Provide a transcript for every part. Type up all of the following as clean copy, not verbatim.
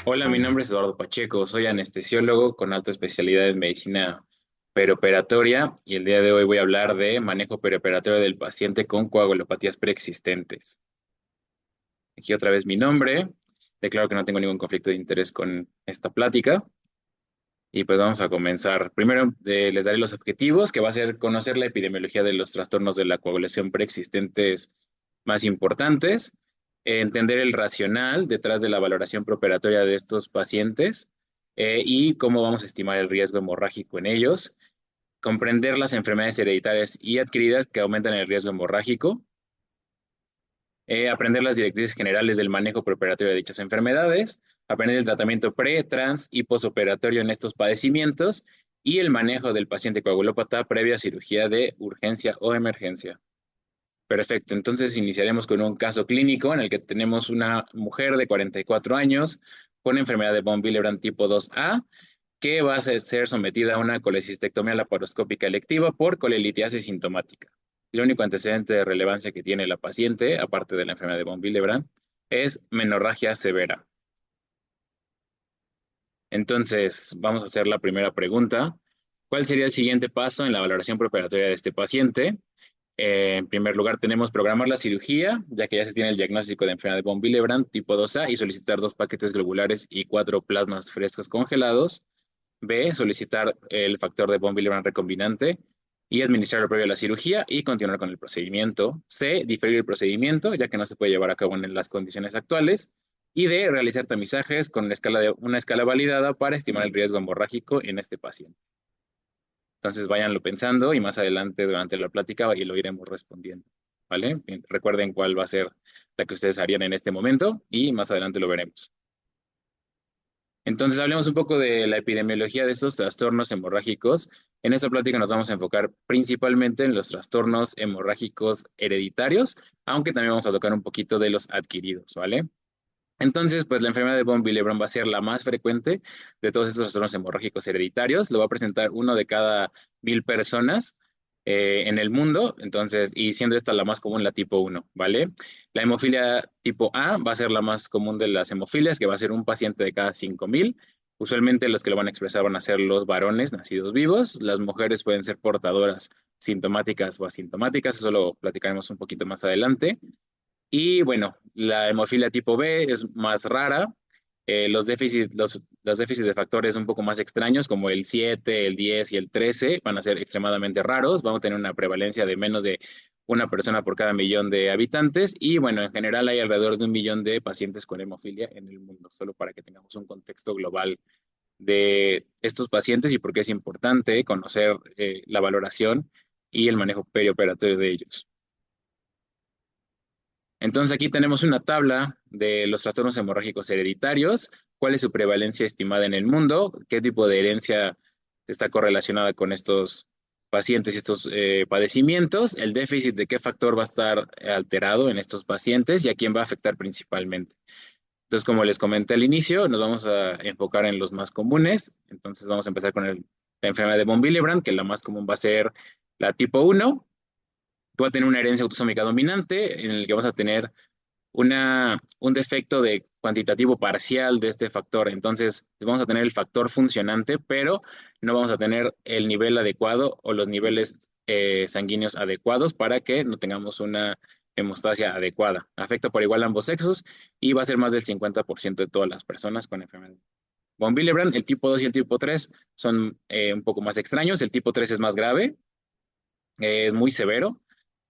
Hola, mi nombre es Eduardo Pacheco, soy anestesiólogo con alta especialidad en medicina perioperatoria y el día de hoy voy a hablar de manejo perioperatorio del paciente con coagulopatías preexistentes. Aquí otra vez mi nombre, declaro que no tengo ningún conflicto de interés con esta plática y pues vamos a comenzar. Primero les daré los objetivos, que va a ser conocer la epidemiología de los trastornos de la coagulación preexistentes más importantes, entender el racional detrás de la valoración preoperatoria de estos pacientes y cómo vamos a estimar el riesgo hemorrágico en ellos, comprender las enfermedades hereditarias y adquiridas que aumentan el riesgo hemorrágico, aprender las directrices generales del manejo preoperatorio de dichas enfermedades, aprender el tratamiento pre, trans y posoperatorio en estos padecimientos y el manejo del paciente coagulópata previo a cirugía de urgencia o emergencia. Perfecto, entonces iniciaremos con un caso clínico en el que tenemos una mujer de 44 años con enfermedad de von Willebrand tipo 2A que va a ser sometida a una colecistectomía laparoscópica electiva por colelitiasis sintomática. El único antecedente de relevancia que tiene la paciente, aparte de la enfermedad de von Willebrand, es menorragia severa. Entonces, vamos a hacer la primera pregunta. ¿Cuál sería el siguiente paso en la valoración preoperatoria de este paciente? En primer lugar, tenemos programar la cirugía, ya que ya se tiene el diagnóstico de enfermedad de von Willebrand tipo 2A y solicitar 2 paquetes globulares y 4 plasmas frescos congelados. B, solicitar el factor de von Willebrand recombinante y administrarlo previo a la cirugía y continuar con el procedimiento. C, diferir el procedimiento, ya que no se puede llevar a cabo en las condiciones actuales. Y D, realizar tamizajes con una escala validada para estimar el riesgo hemorrágico en este paciente. Entonces, váyanlo pensando y más adelante durante la plática y lo iremos respondiendo. ¿Vale? Bien, recuerden cuál va a ser la que ustedes harían en este momento y más adelante lo veremos. Entonces, hablemos un poco de la epidemiología de estos trastornos hemorrágicos. En esta plática nos vamos a enfocar principalmente en los trastornos hemorrágicos hereditarios, aunque también vamos a tocar un poquito de los adquiridos, ¿vale? Entonces, pues la enfermedad de von Willebrand va a ser la más frecuente de todos estos trastornos hemorrágicos hereditarios. Lo va a presentar uno de cada 1,000 personas en el mundo, entonces, y siendo esta la más común, la tipo 1, ¿vale? La hemofilia tipo A va a ser la más común de las hemofilias, que va a ser un paciente de cada 5,000. Usualmente los que lo van a expresar van a ser los varones nacidos vivos. Las mujeres pueden ser portadoras sintomáticas o asintomáticas, eso lo platicaremos un poquito más adelante. Y bueno, la hemofilia tipo B es más rara. Los déficits de factores un poco más extraños, como el 7, el 10 y el 13, van a ser extremadamente raros. Vamos a tener una prevalencia de menos de una persona por cada millón de habitantes. Y bueno, en general hay alrededor de 1 millón de pacientes con hemofilia en el mundo, solo para que tengamos un contexto global de estos pacientes y por qué es importante conocer la valoración y el manejo perioperatorio de ellos. Entonces aquí tenemos una tabla de los trastornos hemorrágicos hereditarios, cuál es su prevalencia estimada en el mundo, qué tipo de herencia está correlacionada con estos pacientes y estos padecimientos, el déficit de qué factor va a estar alterado en estos pacientes y a quién va a afectar principalmente. Entonces, como les comenté al inicio, nos vamos a enfocar en los más comunes. Entonces, vamos a empezar con la enfermedad de von Willebrand, que la más común va a ser la tipo 1. Tú vas a tener una herencia autosómica dominante en el que vas a tener un defecto de cuantitativo parcial de este factor. Entonces, vamos a tener el factor funcionante, pero no vamos a tener el nivel adecuado o los niveles sanguíneos adecuados para que no tengamos una hemostasia adecuada. Afecta por igual a ambos sexos y va a ser más del 50% de todas las personas con enfermedad. Von Willebrand, el tipo 2 y el tipo 3 son un poco más extraños. El tipo 3 es más grave, es muy severo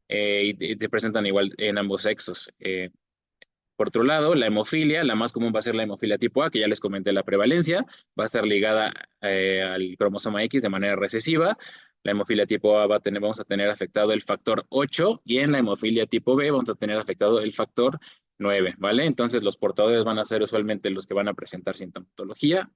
y se presentan igual en ambos sexos. Por otro lado, la hemofilia, la más común va a ser la hemofilia tipo A, que ya les comenté la prevalencia, va a estar ligada al cromosoma X de manera recesiva. La hemofilia tipo A vamos a tener afectado el factor 8 y en la hemofilia tipo B vamos a tener afectado el factor 9, ¿vale? Entonces los portadores van a ser usualmente los que van a presentar sintomatología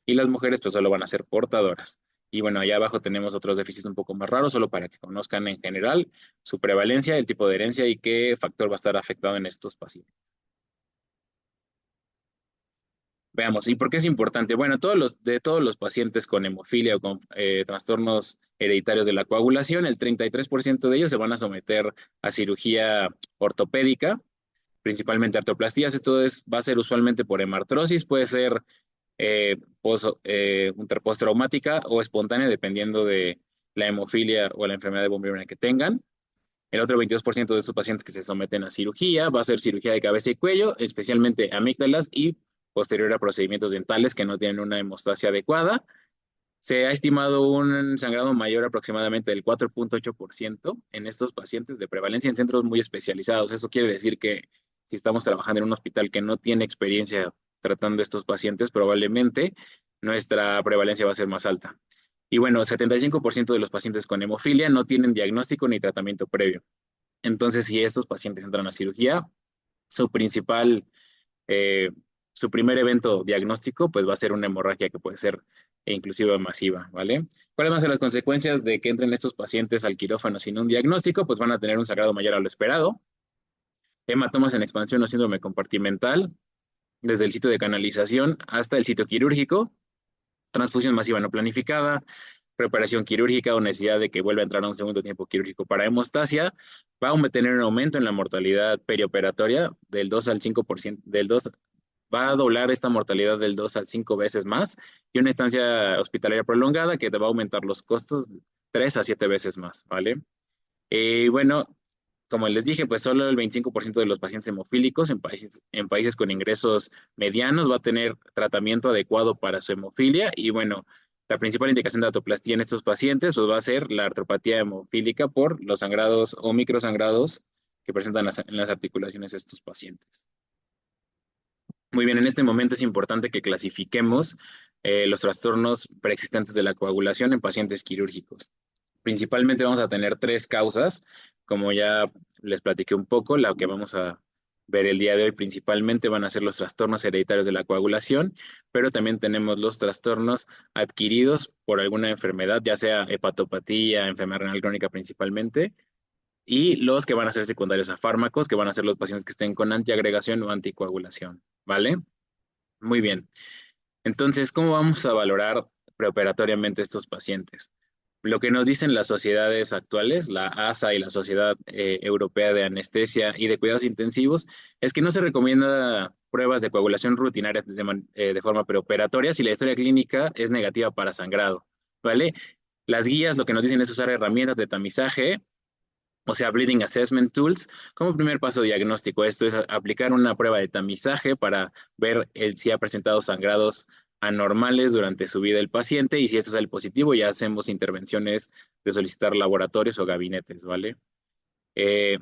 y las mujeres pues solo van a ser portadoras. Y bueno, allá abajo tenemos otros déficits un poco más raros, solo para que conozcan en general su prevalencia, el tipo de herencia y qué factor va a estar afectado en estos pacientes. Veamos, ¿y por qué es importante? Bueno, de todos los pacientes con hemofilia o con trastornos hereditarios de la coagulación, el 33% de ellos se van a someter a cirugía ortopédica, principalmente artroplastías. Esto va a ser usualmente por hemartrosis, puede ser postraumática o espontánea, dependiendo de la hemofilia o la enfermedad de von Willebrand que tengan. El otro 22% de estos pacientes que se someten a cirugía va a ser cirugía de cabeza y cuello, especialmente amígdalas y posterior a procedimientos dentales que no tienen una hemostasia adecuada. Se ha estimado un sangrado mayor aproximadamente del 4,8% en estos pacientes de prevalencia en centros muy especializados. Eso quiere decir que si estamos trabajando en un hospital que no tiene experiencia tratando estos pacientes, probablemente nuestra prevalencia va a ser más alta. Y bueno, 75% de los pacientes con hemofilia no tienen diagnóstico ni tratamiento previo. Entonces, si estos pacientes entran a cirugía, su principal eh, su primer evento diagnóstico, pues va a ser una hemorragia que puede ser inclusive masiva, ¿vale? ¿Cuáles van a ser las consecuencias de que entren estos pacientes al quirófano sin un diagnóstico? Pues van a tener un sangrado mayor a lo esperado, hematomas en expansión o síndrome compartimental, desde el sitio de canalización hasta el sitio quirúrgico, transfusión masiva no planificada, preparación quirúrgica o necesidad de que vuelva a entrar a un segundo tiempo quirúrgico para hemostasia, va a tener un aumento en la mortalidad perioperatoria del 2 al 5%, va a doblar esta mortalidad del 2 al 5 veces más y una estancia hospitalaria prolongada que te va a aumentar los costos 3 a 7 veces más, ¿vale? Y bueno, como les dije, pues solo el 25% de los pacientes hemofílicos en países con ingresos medianos va a tener tratamiento adecuado para su hemofilia y bueno, la principal indicación de atoplastía en estos pacientes pues va a ser la artropatía hemofílica por los sangrados o microsangrados que presentan en las articulaciones de estos pacientes. Muy bien, en este momento es importante que clasifiquemos los trastornos preexistentes de la coagulación en pacientes quirúrgicos. Principalmente vamos a tener tres causas, como ya les platiqué un poco, la que vamos a ver el día de hoy principalmente van a ser los trastornos hereditarios de la coagulación, pero también tenemos los trastornos adquiridos por alguna enfermedad, ya sea hepatopatía, enfermedad renal crónica principalmente, y los que van a ser secundarios a fármacos, que van a ser los pacientes que estén con antiagregación o anticoagulación, ¿vale? Muy bien. Entonces, ¿cómo vamos a valorar preoperatoriamente estos pacientes? Lo que nos dicen las sociedades actuales, la ASA y la Sociedad Europea de Anestesia y de Cuidados Intensivos, es que no se recomienda pruebas de coagulación rutinarias de forma preoperatoria si la historia clínica es negativa para sangrado, ¿vale? Las guías lo que nos dicen es usar herramientas de tamizaje, o sea, Bleeding Assessment Tools, como primer paso diagnóstico. Esto es aplicar una prueba de tamizaje para ver si ha presentado sangrados anormales durante su vida el paciente y si esto sale positivo, ya hacemos intervenciones de solicitar laboratorios o gabinetes, ¿vale? Eh,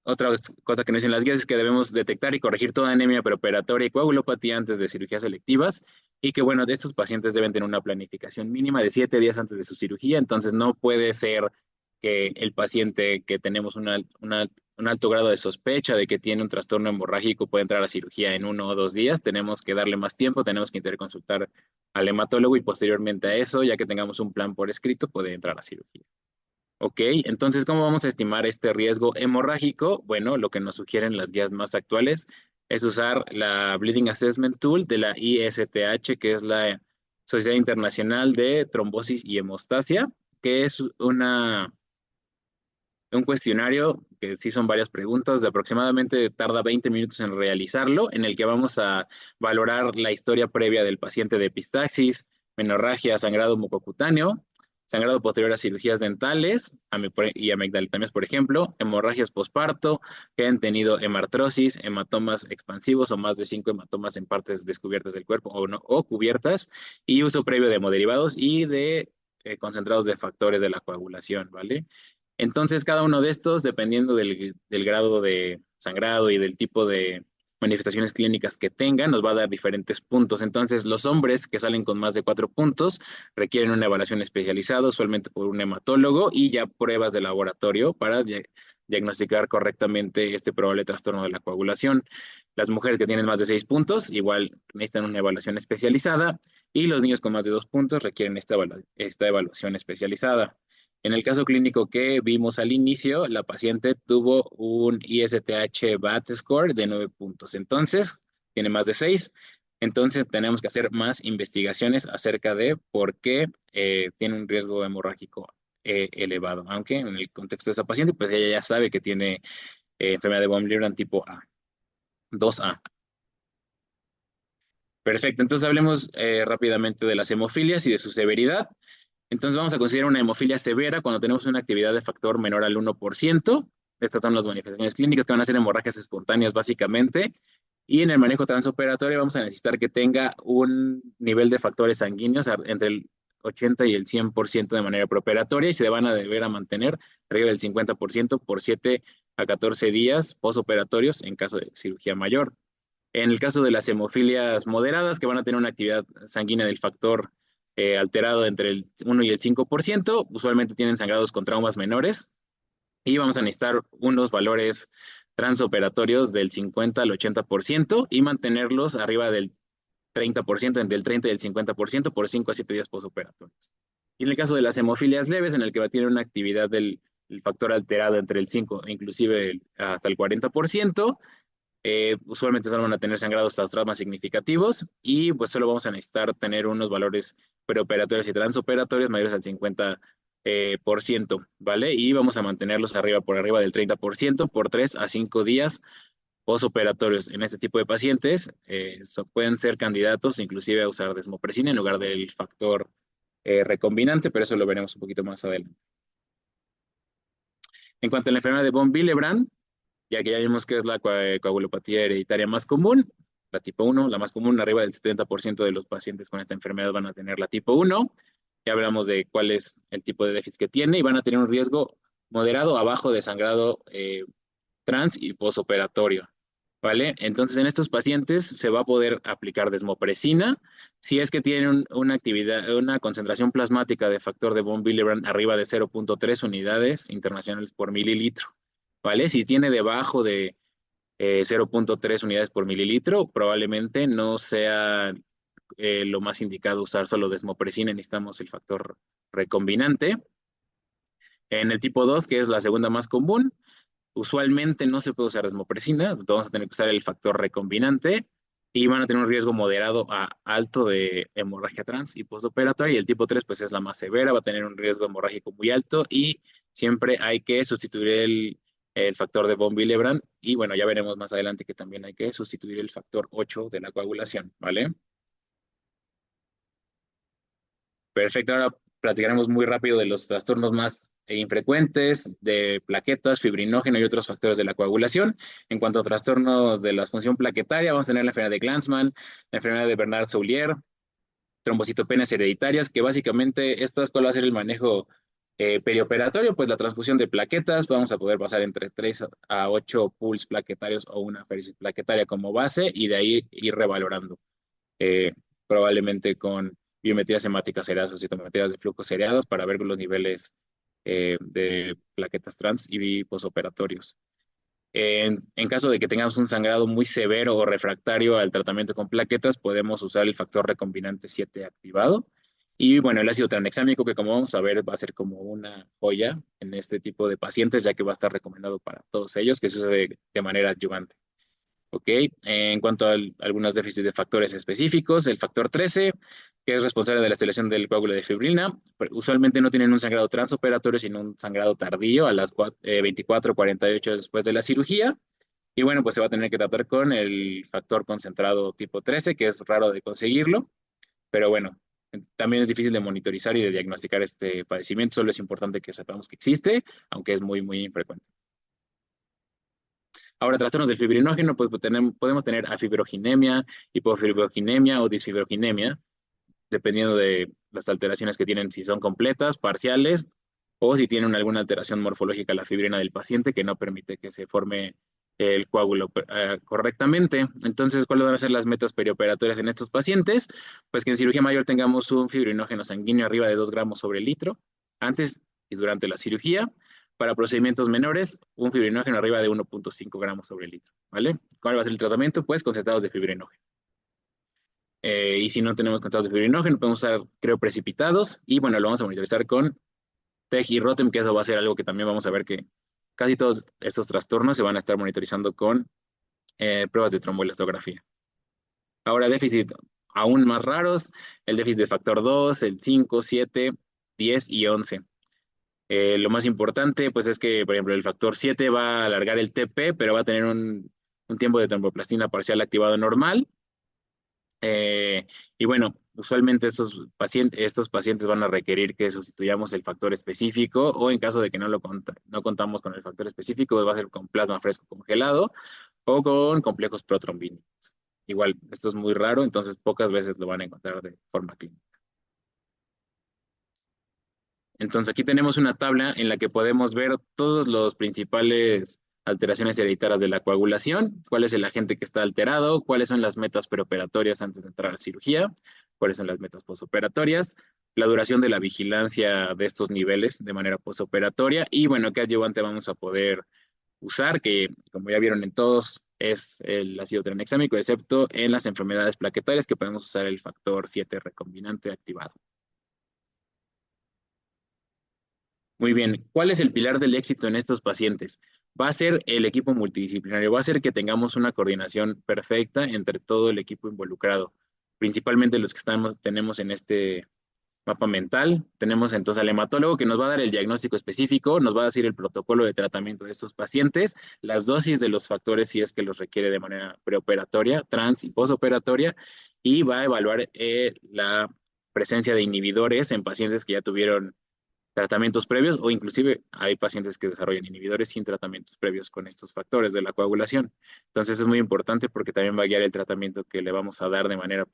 Otra cosa que nos dicen las guías es que debemos detectar y corregir toda anemia preoperatoria y coagulopatía antes de cirugías selectivas y que, bueno, de estos pacientes deben tener una planificación mínima de 7 días antes de su cirugía, entonces no puede ser que el paciente que tenemos un alto grado de sospecha de que tiene un trastorno hemorrágico puede entrar a cirugía en 1 o 2 días, tenemos que darle más tiempo, tenemos que interconsultar al hematólogo y posteriormente a eso, ya que tengamos un plan por escrito, puede entrar a cirugía. Ok, entonces, ¿cómo vamos a estimar este riesgo hemorrágico? Bueno, lo que nos sugieren las guías más actuales es usar la Bleeding Assessment Tool de la ISTH, que es la Sociedad Internacional de Trombosis y Hemostasia, que es un cuestionario que sí son varias preguntas, de aproximadamente tarda 20 minutos en realizarlo, en el que vamos a valorar la historia previa del paciente de epistaxis, menorragia, sangrado mucocutáneo, sangrado posterior a cirugías dentales y amigdalitomias, por ejemplo, hemorragias posparto, que han tenido hemartrosis, hematomas expansivos o más de 5 hematomas en partes descubiertas del cuerpo o, no, o cubiertas, y uso previo de hemoderivados y de concentrados de factores de la coagulación, ¿vale? Entonces, cada uno de estos, dependiendo del grado de sangrado y del tipo de manifestaciones clínicas que tengan, nos va a dar diferentes puntos. Entonces, los hombres que salen con más de 4 puntos requieren una evaluación especializada, usualmente por un hematólogo, y ya pruebas de laboratorio para diagnosticar correctamente este probable trastorno de la coagulación. Las mujeres que tienen más de 6 puntos, igual necesitan una evaluación especializada, y los niños con más de 2 puntos requieren esta evaluación especializada. En el caso clínico que vimos al inicio, la paciente tuvo un ISTH BAT score de 9 puntos. Entonces, tiene más de 6. Entonces, tenemos que hacer más investigaciones acerca de por qué tiene un riesgo hemorrágico elevado. Aunque en el contexto de esa paciente, pues ella ya sabe que tiene enfermedad de von Willebrand tipo A. 2A. Perfecto, entonces hablemos rápidamente de las hemofilias y de su severidad. Entonces vamos a considerar una hemofilia severa cuando tenemos una actividad de factor menor al 1%. Estas son las manifestaciones clínicas que van a ser hemorragias espontáneas básicamente. Y en el manejo transoperatorio vamos a necesitar que tenga un nivel de factores sanguíneos entre el 80 y el 100% de manera preoperatoria y se van a deber a mantener arriba del 50% por 7 a 14 días posoperatorios en caso de cirugía mayor. En el caso de las hemofilias moderadas, que van a tener una actividad sanguínea del factor alterado entre el 1 y el 5%, usualmente tienen sangrados con traumas menores y vamos a necesitar unos valores transoperatorios del 50 al 80% y mantenerlos arriba del 30%, entre el 30 y el 50% por 5 a 7 días postoperatorios. Y en el caso de las hemofilias leves, en el que va a tener una actividad del factor alterado entre el 5 e inclusive hasta el 40%, usualmente solo van a tener sangrados tras traumas significativos y pues solo vamos a necesitar tener unos valores preoperatorios y transoperatorios mayores al 50%, ¿vale? Y vamos a mantenerlos arriba por arriba del 30% por 3 a 5 días posoperatorios. En este tipo de pacientes pueden ser candidatos inclusive a usar desmopresina en lugar del factor recombinante, pero eso lo veremos un poquito más adelante. En cuanto a la enfermedad de von Willebrand, ya que ya vimos que es la coagulopatía hereditaria más común, la tipo 1, la más común, arriba del 70% de los pacientes con esta enfermedad van a tener la tipo 1. Ya hablamos de cuál es el tipo de déficit que tiene y van a tener un riesgo moderado abajo de sangrado trans y posoperatorio. ¿Vale? Entonces, en estos pacientes se va a poder aplicar desmopresina si es que tienen una actividad, una concentración plasmática de factor de von Willebrand arriba de 0.3 unidades internacionales por mililitro. ¿Vale? Si tiene debajo de 0.3 unidades por mililitro, probablemente no sea lo más indicado usar solo desmopresina, necesitamos el factor recombinante. En el tipo 2, que es la segunda más común, usualmente no se puede usar desmopresina, vamos a tener que usar el factor recombinante y van a tener un riesgo moderado a alto de hemorragia trans y postoperatoria. Y el tipo 3 pues es la más severa, va a tener un riesgo hemorrágico muy alto y siempre hay que sustituir el factor de von Willebrand. Y bueno, ya veremos más adelante que también hay que sustituir el factor 8 de la coagulación, ¿vale? Perfecto, ahora platicaremos muy rápido de los trastornos más infrecuentes de plaquetas, fibrinógeno y otros factores de la coagulación. En cuanto a trastornos de la función plaquetaria, vamos a tener la enfermedad de Glanzmann, la enfermedad de Bernard-Soulier, trombocitopenias hereditarias, que básicamente ¿cuál va a ser el manejo perioperatorio? Pues la transfusión de plaquetas, vamos a poder pasar entre 3 a 8 pools plaquetarios o una féresis plaquetaria como base y de ahí ir revalorando eh, probablemente con biometrías hemáticas seriadas o citometrías de flujo seriados para ver los niveles de plaquetas trans y posoperatorios. En caso de que tengamos un sangrado muy severo o refractario al tratamiento con plaquetas, podemos usar el factor recombinante 7 activado. Y bueno, el ácido tranexámico, que como vamos a ver, va a ser como una joya en este tipo de pacientes, ya que va a estar recomendado para todos ellos, que se use de manera adyuvante. ¿Ok? En cuanto a algunos déficits de factores específicos, el factor 13, que es responsable de la estelación del coágulo de fibrina, usualmente no tienen un sangrado transoperatorio, sino un sangrado tardío a las 24, 48 horas después de la cirugía. Y bueno, pues se va a tener que tratar con el factor concentrado tipo 13, que es raro de conseguirlo, pero bueno, también es difícil de monitorizar y de diagnosticar este padecimiento, solo es importante que sepamos que existe, aunque es muy, muy infrecuente. Ahora, trastornos del fibrinógeno, pues podemos tener afibroginemia, hipofibroginemia o disfibroginemia, dependiendo de las alteraciones que tienen, si son completas, parciales, o si tienen alguna alteración morfológica la fibrina del paciente que no permite que se forme el coágulo correctamente. Entonces, ¿cuáles van a ser las metas perioperatorias en estos pacientes? Pues que en cirugía mayor tengamos un fibrinógeno sanguíneo arriba de 2 gramos sobre litro, antes y durante la cirugía. Para procedimientos menores, un fibrinógeno arriba de 1.5 gramos sobre litro, ¿vale? ¿Cuál va a ser el tratamiento? Pues concentrados de fibrinógeno. Y si no tenemos concentrados de fibrinógeno, podemos usar crioprecipitados y bueno, lo vamos a monitorizar con TEG y ROTEM, que eso va a ser algo que también vamos a ver que casi todos estos trastornos se van a estar monitorizando con pruebas de tromboelastografía. Ahora, déficit aún más raros, el déficit de factor 2, el 5, 7, 10 y 11. Lo más importante, pues es que, por ejemplo, el factor 7 va a alargar el TP, pero va a tener un un tiempo de tromboplastina parcial activado normal. Y bueno, usualmente estos pacientes van a requerir que sustituyamos el factor específico o en caso de que no contamos con el factor específico, pues va a ser con plasma fresco congelado o con complejos protrombínicos. Igual, esto es muy raro, entonces pocas veces lo van a encontrar de forma clínica. Entonces aquí tenemos una tabla en la que podemos ver todos los principales alteraciones hereditarias de la coagulación, cuál es el agente que está alterado, cuáles son las metas preoperatorias antes de entrar a la cirugía, cuáles son las metas postoperatorias, la duración de la vigilancia de estos niveles de manera postoperatoria y bueno, qué adyuvante vamos a poder usar, que como ya vieron en todos es el ácido tranexámico, excepto en las enfermedades plaquetarias que podemos usar el factor 7 recombinante activado. Muy bien, ¿cuál es el pilar del éxito en estos pacientes? Va a ser el equipo multidisciplinario, va a ser que tengamos una coordinación perfecta entre todo el equipo involucrado, principalmente los que tenemos en este mapa mental. Tenemos entonces al hematólogo que nos va a dar el diagnóstico específico, nos va a decir el protocolo de tratamiento de estos pacientes, las dosis de los factores si es que los requiere de manera preoperatoria, trans y postoperatoria, y va a evaluar la presencia de inhibidores en pacientes que ya tuvieron tratamientos previos o inclusive hay pacientes que desarrollan inhibidores sin tratamientos previos con estos factores de la coagulación. Entonces es muy importante porque también va a guiar el tratamiento que le vamos a dar de manera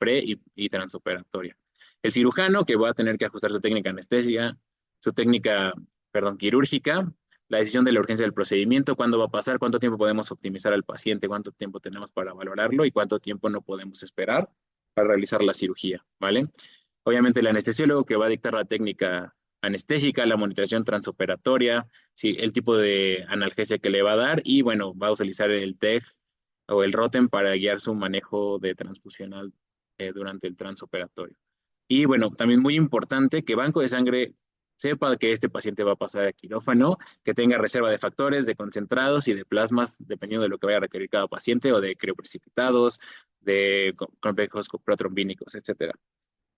y transoperatoria. El cirujano que va a tener que ajustar su técnica anestesia, su técnica, perdón, quirúrgica, la decisión de la urgencia del procedimiento, cuándo va a pasar, cuánto tiempo podemos optimizar al paciente, cuánto tiempo tenemos para valorarlo y cuánto tiempo no podemos esperar para realizar la cirugía, ¿vale? Obviamente el anestesiólogo que va a dictar la técnica anestésica, la monitorización transoperatoria, sí, el tipo de analgesia que le va a dar y bueno, va a utilizar el TEG o el ROTEM para guiar su manejo de transfusional durante el transoperatorio. Y bueno, también muy importante que banco de sangre sepa que este paciente va a pasar a quirófano, que tenga reserva de factores, de concentrados y de plasmas, dependiendo de lo que vaya a requerir cada paciente, o de crioprecipitados, de complejos protrombínicos, etcétera.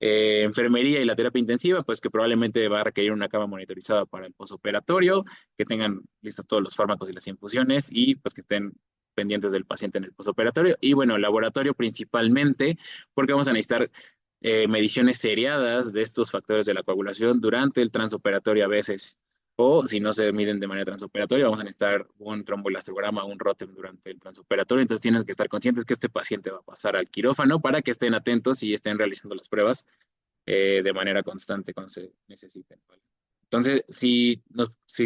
Enfermería y la terapia intensiva, pues que probablemente va a requerir una cama monitorizada para el posoperatorio, que tengan listos todos los fármacos y las infusiones y pues que estén pendientes del paciente en el posoperatorio. Y bueno, el laboratorio principalmente, porque vamos a necesitar mediciones seriadas de estos factores de la coagulación durante el transoperatorio a veces. O si no se miden de manera transoperatoria, vamos a necesitar un tromboelastograma, un ROTEM durante el transoperatorio. Entonces tienen que estar conscientes que este paciente va a pasar al quirófano para que estén atentos y estén realizando las pruebas de manera constante cuando se necesiten, ¿vale? Entonces, si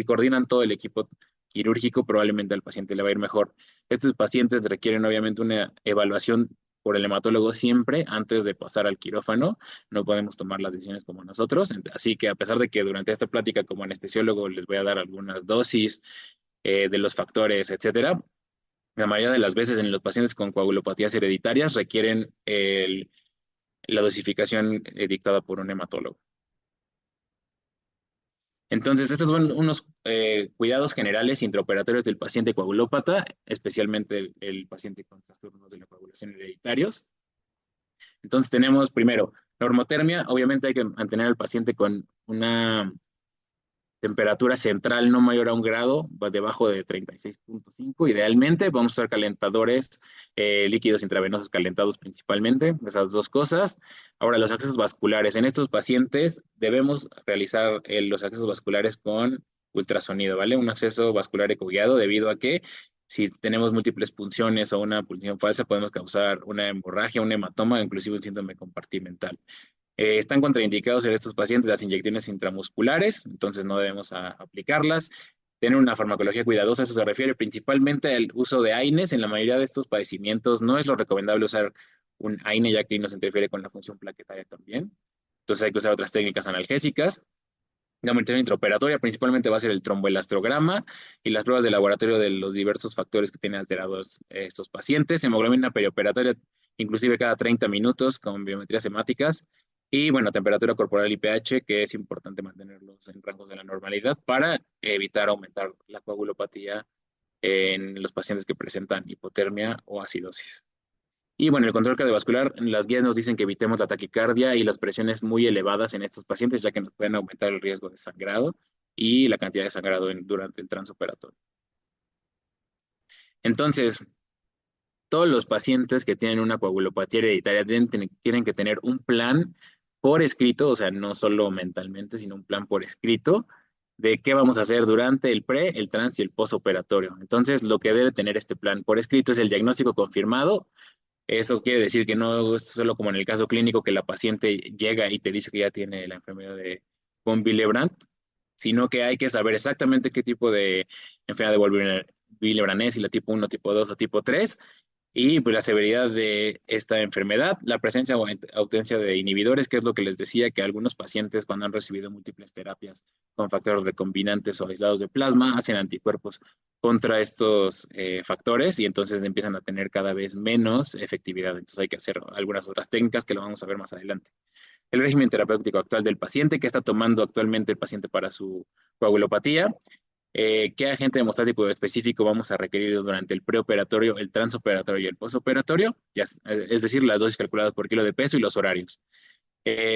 coordinan todo el equipo quirúrgico, probablemente al paciente le va a ir mejor. Estos pacientes requieren obviamente una evaluación por el hematólogo siempre antes de pasar al quirófano. No podemos tomar las decisiones como nosotros. Así que a pesar de que durante esta plática como anestesiólogo les voy a dar algunas dosis de los factores, etcétera, la mayoría de las veces en los pacientes con coagulopatías hereditarias requieren la dosificación dictada por un hematólogo. Entonces, estos son unos cuidados generales intraoperatorios del paciente coagulópata, especialmente el paciente con trastornos de la coagulación hereditarios. Entonces, tenemos primero normotermia. Obviamente hay que mantener al paciente con una temperatura central no mayor a 1 grado, va debajo de 36.5. Idealmente, vamos a usar calentadores líquidos intravenosos calentados principalmente, esas dos cosas. Ahora, los accesos vasculares. En estos pacientes debemos realizar los accesos vasculares con ultrasonido, ¿vale? Un acceso vascular ecoguiado debido a que si tenemos múltiples punciones o una punción falsa, podemos causar una hemorragia, un hematoma, inclusive un síndrome compartimental. Están contraindicados en estos pacientes las inyecciones intramusculares, entonces no debemos aplicarlas. Tener una farmacología cuidadosa, eso se refiere principalmente al uso de AINES. En la mayoría de estos padecimientos no es lo recomendable usar un AINE, ya que nos interfiere con la función plaquetaria también. Entonces hay que usar otras técnicas analgésicas. La monitorización intraoperatoria principalmente va a ser el tromboelastrograma y las pruebas de laboratorio de los diversos factores que tienen alterados estos pacientes. Hemoglobina perioperatoria, inclusive cada 30 minutos con biometrías hemáticas. Y bueno, temperatura corporal y pH, que es importante mantenerlos en rangos de la normalidad para evitar aumentar la coagulopatía en los pacientes que presentan hipotermia o acidosis. Y bueno, el control cardiovascular, las guías nos dicen que evitemos la taquicardia y las presiones muy elevadas en estos pacientes, ya que nos pueden aumentar el riesgo de sangrado y la cantidad de sangrado durante el transoperatorio. Entonces, todos los pacientes que tienen una coagulopatía hereditaria tienen que tener un plan por escrito, o sea, no solo mentalmente, sino un plan por escrito de qué vamos a hacer durante el pre, el trans y el postoperatorio. Entonces, lo que debe tener este plan por escrito es el diagnóstico confirmado. Eso quiere decir que no es solo como en el caso clínico que la paciente llega y te dice que ya tiene la enfermedad de von Willebrand, sino que hay que saber exactamente qué tipo de enfermedad de von Willebrand es, si la tipo 1, tipo 2 o tipo 3, y pues la severidad de esta enfermedad, la presencia o ausencia de inhibidores, que es lo que les decía, que algunos pacientes cuando han recibido múltiples terapias con factores recombinantes o aislados de plasma hacen anticuerpos contra estos factores y entonces empiezan a tener cada vez menos efectividad. Entonces hay que hacer algunas otras técnicas que lo vamos a ver más adelante. El régimen terapéutico actual del paciente, que está tomando actualmente el paciente para su coagulopatía, qué agente hemostático específico vamos a requerir durante el preoperatorio, el transoperatorio y el postoperatorio, es decir, las dosis calculadas por kilo de peso y los horarios.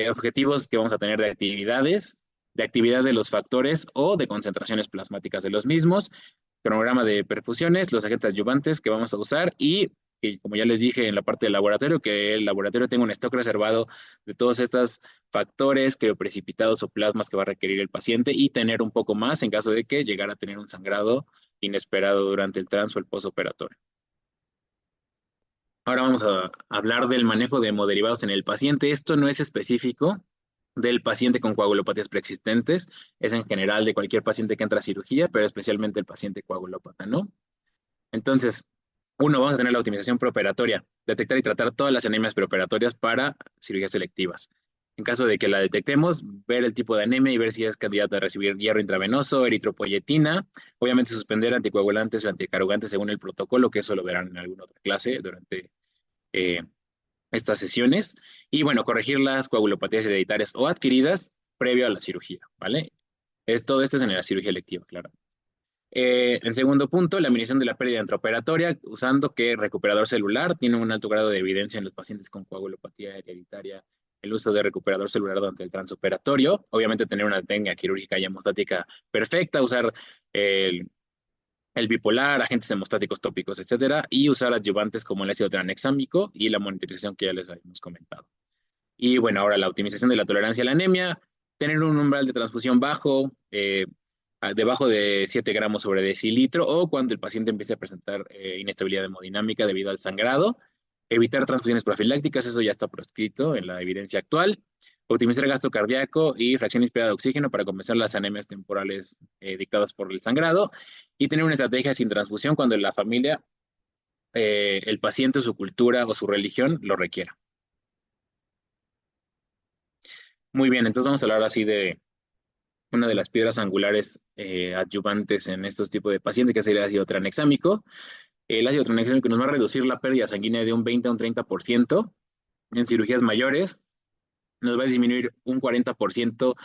Objetivos que vamos a tener de actividad de los factores o de concentraciones plasmáticas de los mismos, cronograma de perfusiones, los agentes adyuvantes que vamos a usar y como ya les dije en la parte del laboratorio, que el laboratorio tenga un stock reservado de todos estos factores crioprecipitados o plasmas que va a requerir el paciente y tener un poco más en caso de que llegara a tener un sangrado inesperado durante el trans o el postoperatorio. Ahora vamos a hablar del manejo de hemoderivados en el paciente. Esto no es específico del paciente con coagulopatías preexistentes, es en general de cualquier paciente que entra a cirugía, pero especialmente el paciente coagulópata, ¿no? Entonces, uno, vamos a tener la optimización preoperatoria, detectar y tratar todas las anemias preoperatorias para cirugías selectivas. En caso de que la detectemos, ver el tipo de anemia y ver si es candidata a recibir hierro intravenoso, eritropoyetina, obviamente suspender anticoagulantes o anticarugantes según el protocolo, que eso lo verán en alguna otra clase durante eh, estas sesiones. Y bueno, corregir las coagulopatías hereditarias o adquiridas previo a la cirugía, ¿vale? Todo esto es en la cirugía electiva, claro. En segundo punto, la medición de la pérdida intraoperatoria, usando que recuperador celular tiene un alto grado de evidencia en los pacientes con coagulopatía hereditaria, el uso de recuperador celular durante el transoperatorio, obviamente tener una técnica quirúrgica y hemostática perfecta, usar el, el bipolar, agentes hemostáticos tópicos, etcétera, y usar adyuvantes como el ácido tranexámico y la monitorización que ya les habíamos comentado. Y bueno, ahora la optimización de la tolerancia a la anemia, tener un umbral de transfusión bajo, debajo de 7 gramos sobre decilitro, o cuando el paciente empiece a presentar inestabilidad hemodinámica debido al sangrado, evitar transfusiones profilácticas, eso ya está proscrito en la evidencia actual, optimizar el gasto cardíaco y fracción inspirada de oxígeno para compensar las anemias temporales dictadas por el sangrado, y tener una estrategia sin transfusión cuando la familia, el paciente, su cultura o su religión lo requiera. Muy bien, entonces vamos a hablar así de una de las piedras angulares adyuvantes en estos tipos de pacientes, que es el ácido tranexámico. El ácido tranexámico nos va a reducir la pérdida sanguínea de un 20 a un 30% en cirugías mayores, nos va a disminuir un 40%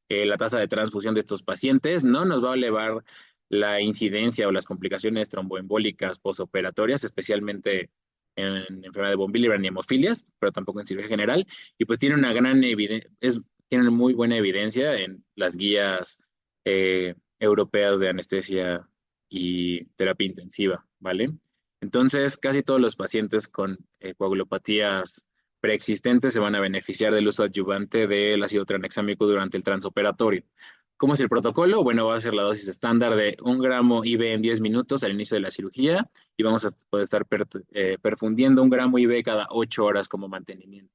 la tasa de transfusión de estos pacientes, no nos va a elevar la incidencia o las complicaciones tromboembólicas postoperatorias, especialmente en enfermedad de von Willebrand y hemofilias, pero tampoco en cirugía general, y pues tiene una gran evidencia, tienen muy buena evidencia en las guías europeas de anestesia y terapia intensiva, ¿vale? Entonces, casi todos los pacientes con coagulopatías preexistentes se van a beneficiar del uso adyuvante del ácido tranexámico durante el transoperatorio. ¿Cómo es el protocolo? Bueno, va a ser la dosis estándar de 1 gramo IV en 10 minutos al inicio de la cirugía y vamos a poder estar perfundiendo 1 gramo IV cada 8 horas como mantenimiento.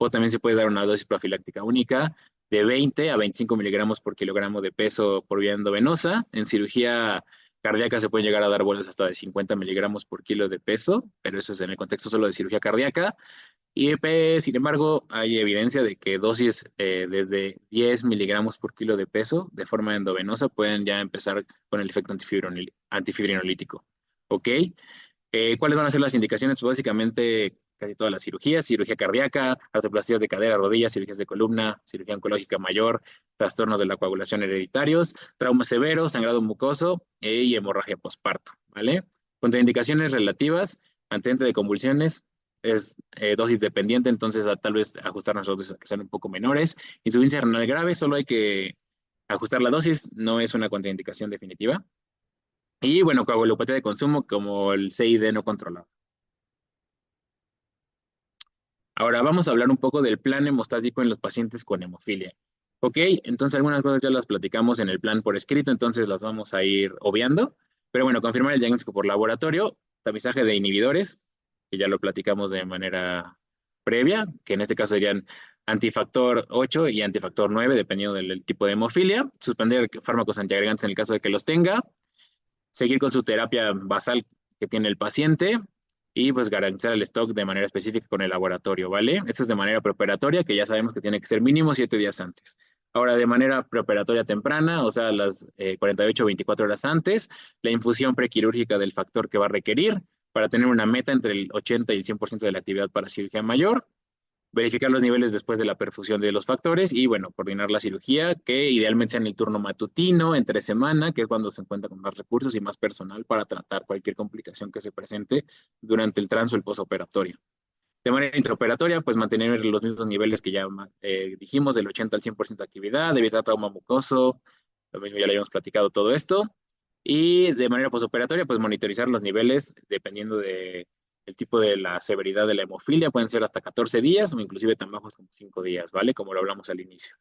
O también se puede dar una dosis profiláctica única de 20 a 25 miligramos por kilogramo de peso por vía endovenosa. En cirugía cardíaca se pueden llegar a dar bolas hasta de 50 miligramos por kilo de peso, pero eso es en el contexto solo de cirugía cardíaca. Y sin embargo, hay evidencia de que dosis desde 10 miligramos por kilo de peso de forma endovenosa pueden ya empezar con el efecto antifibrinolítico. ¿Ok? ¿Cuáles van a ser las indicaciones? Pues básicamente casi todas las cirugías, cirugía cardíaca, artroplastías de cadera, rodillas, cirugías de columna, cirugía oncológica mayor, trastornos de la coagulación hereditarios, trauma severo, sangrado mucoso y hemorragia posparto, ¿vale? Contraindicaciones relativas, antecedente de convulsiones, es dosis dependiente, entonces tal vez ajustar las dosis a que sean un poco menores. Insuficiencia renal grave, solo hay que ajustar la dosis, no es una contraindicación definitiva. Y bueno, coagulopatía de consumo como el CID no controlado. Ahora vamos a hablar un poco del plan hemostático en los pacientes con hemofilia. Ok, entonces algunas cosas ya las platicamos en el plan por escrito, entonces las vamos a ir obviando. Pero bueno, confirmar el diagnóstico por laboratorio, tamizaje de inhibidores, que ya lo platicamos de manera previa, que en este caso serían antifactor 8 y antifactor 9, dependiendo del tipo de hemofilia. Suspender fármacos antiagregantes en el caso de que los tenga. Seguir con su terapia basal que tiene el paciente y pues garantizar el stock de manera específica con el laboratorio, ¿vale? Esto es de manera preoperatoria, que ya sabemos que tiene que ser mínimo 7 días antes. Ahora, de manera preoperatoria temprana, o sea, las 48 o 24 horas antes, la infusión prequirúrgica del factor que va a requerir para tener una meta entre el 80 y el 100% de la actividad para cirugía mayor, verificar los niveles después de la perfusión de los factores y, bueno, coordinar la cirugía, que idealmente sea en el turno matutino, entre semana, que es cuando se cuenta con más recursos y más personal para tratar cualquier complicación que se presente durante el trans o el posoperatorio. De manera intraoperatoria, pues mantener los mismos niveles que ya dijimos, del 80 al 100% de actividad, evitar trauma mucoso, lo mismo ya lo habíamos platicado todo esto. Y de manera posoperatoria, pues monitorizar los niveles dependiendo de el tipo de la severidad de la hemofilia, pueden ser hasta 14 días o inclusive tan bajos como 5 días, ¿vale? Como lo hablamos al inicio.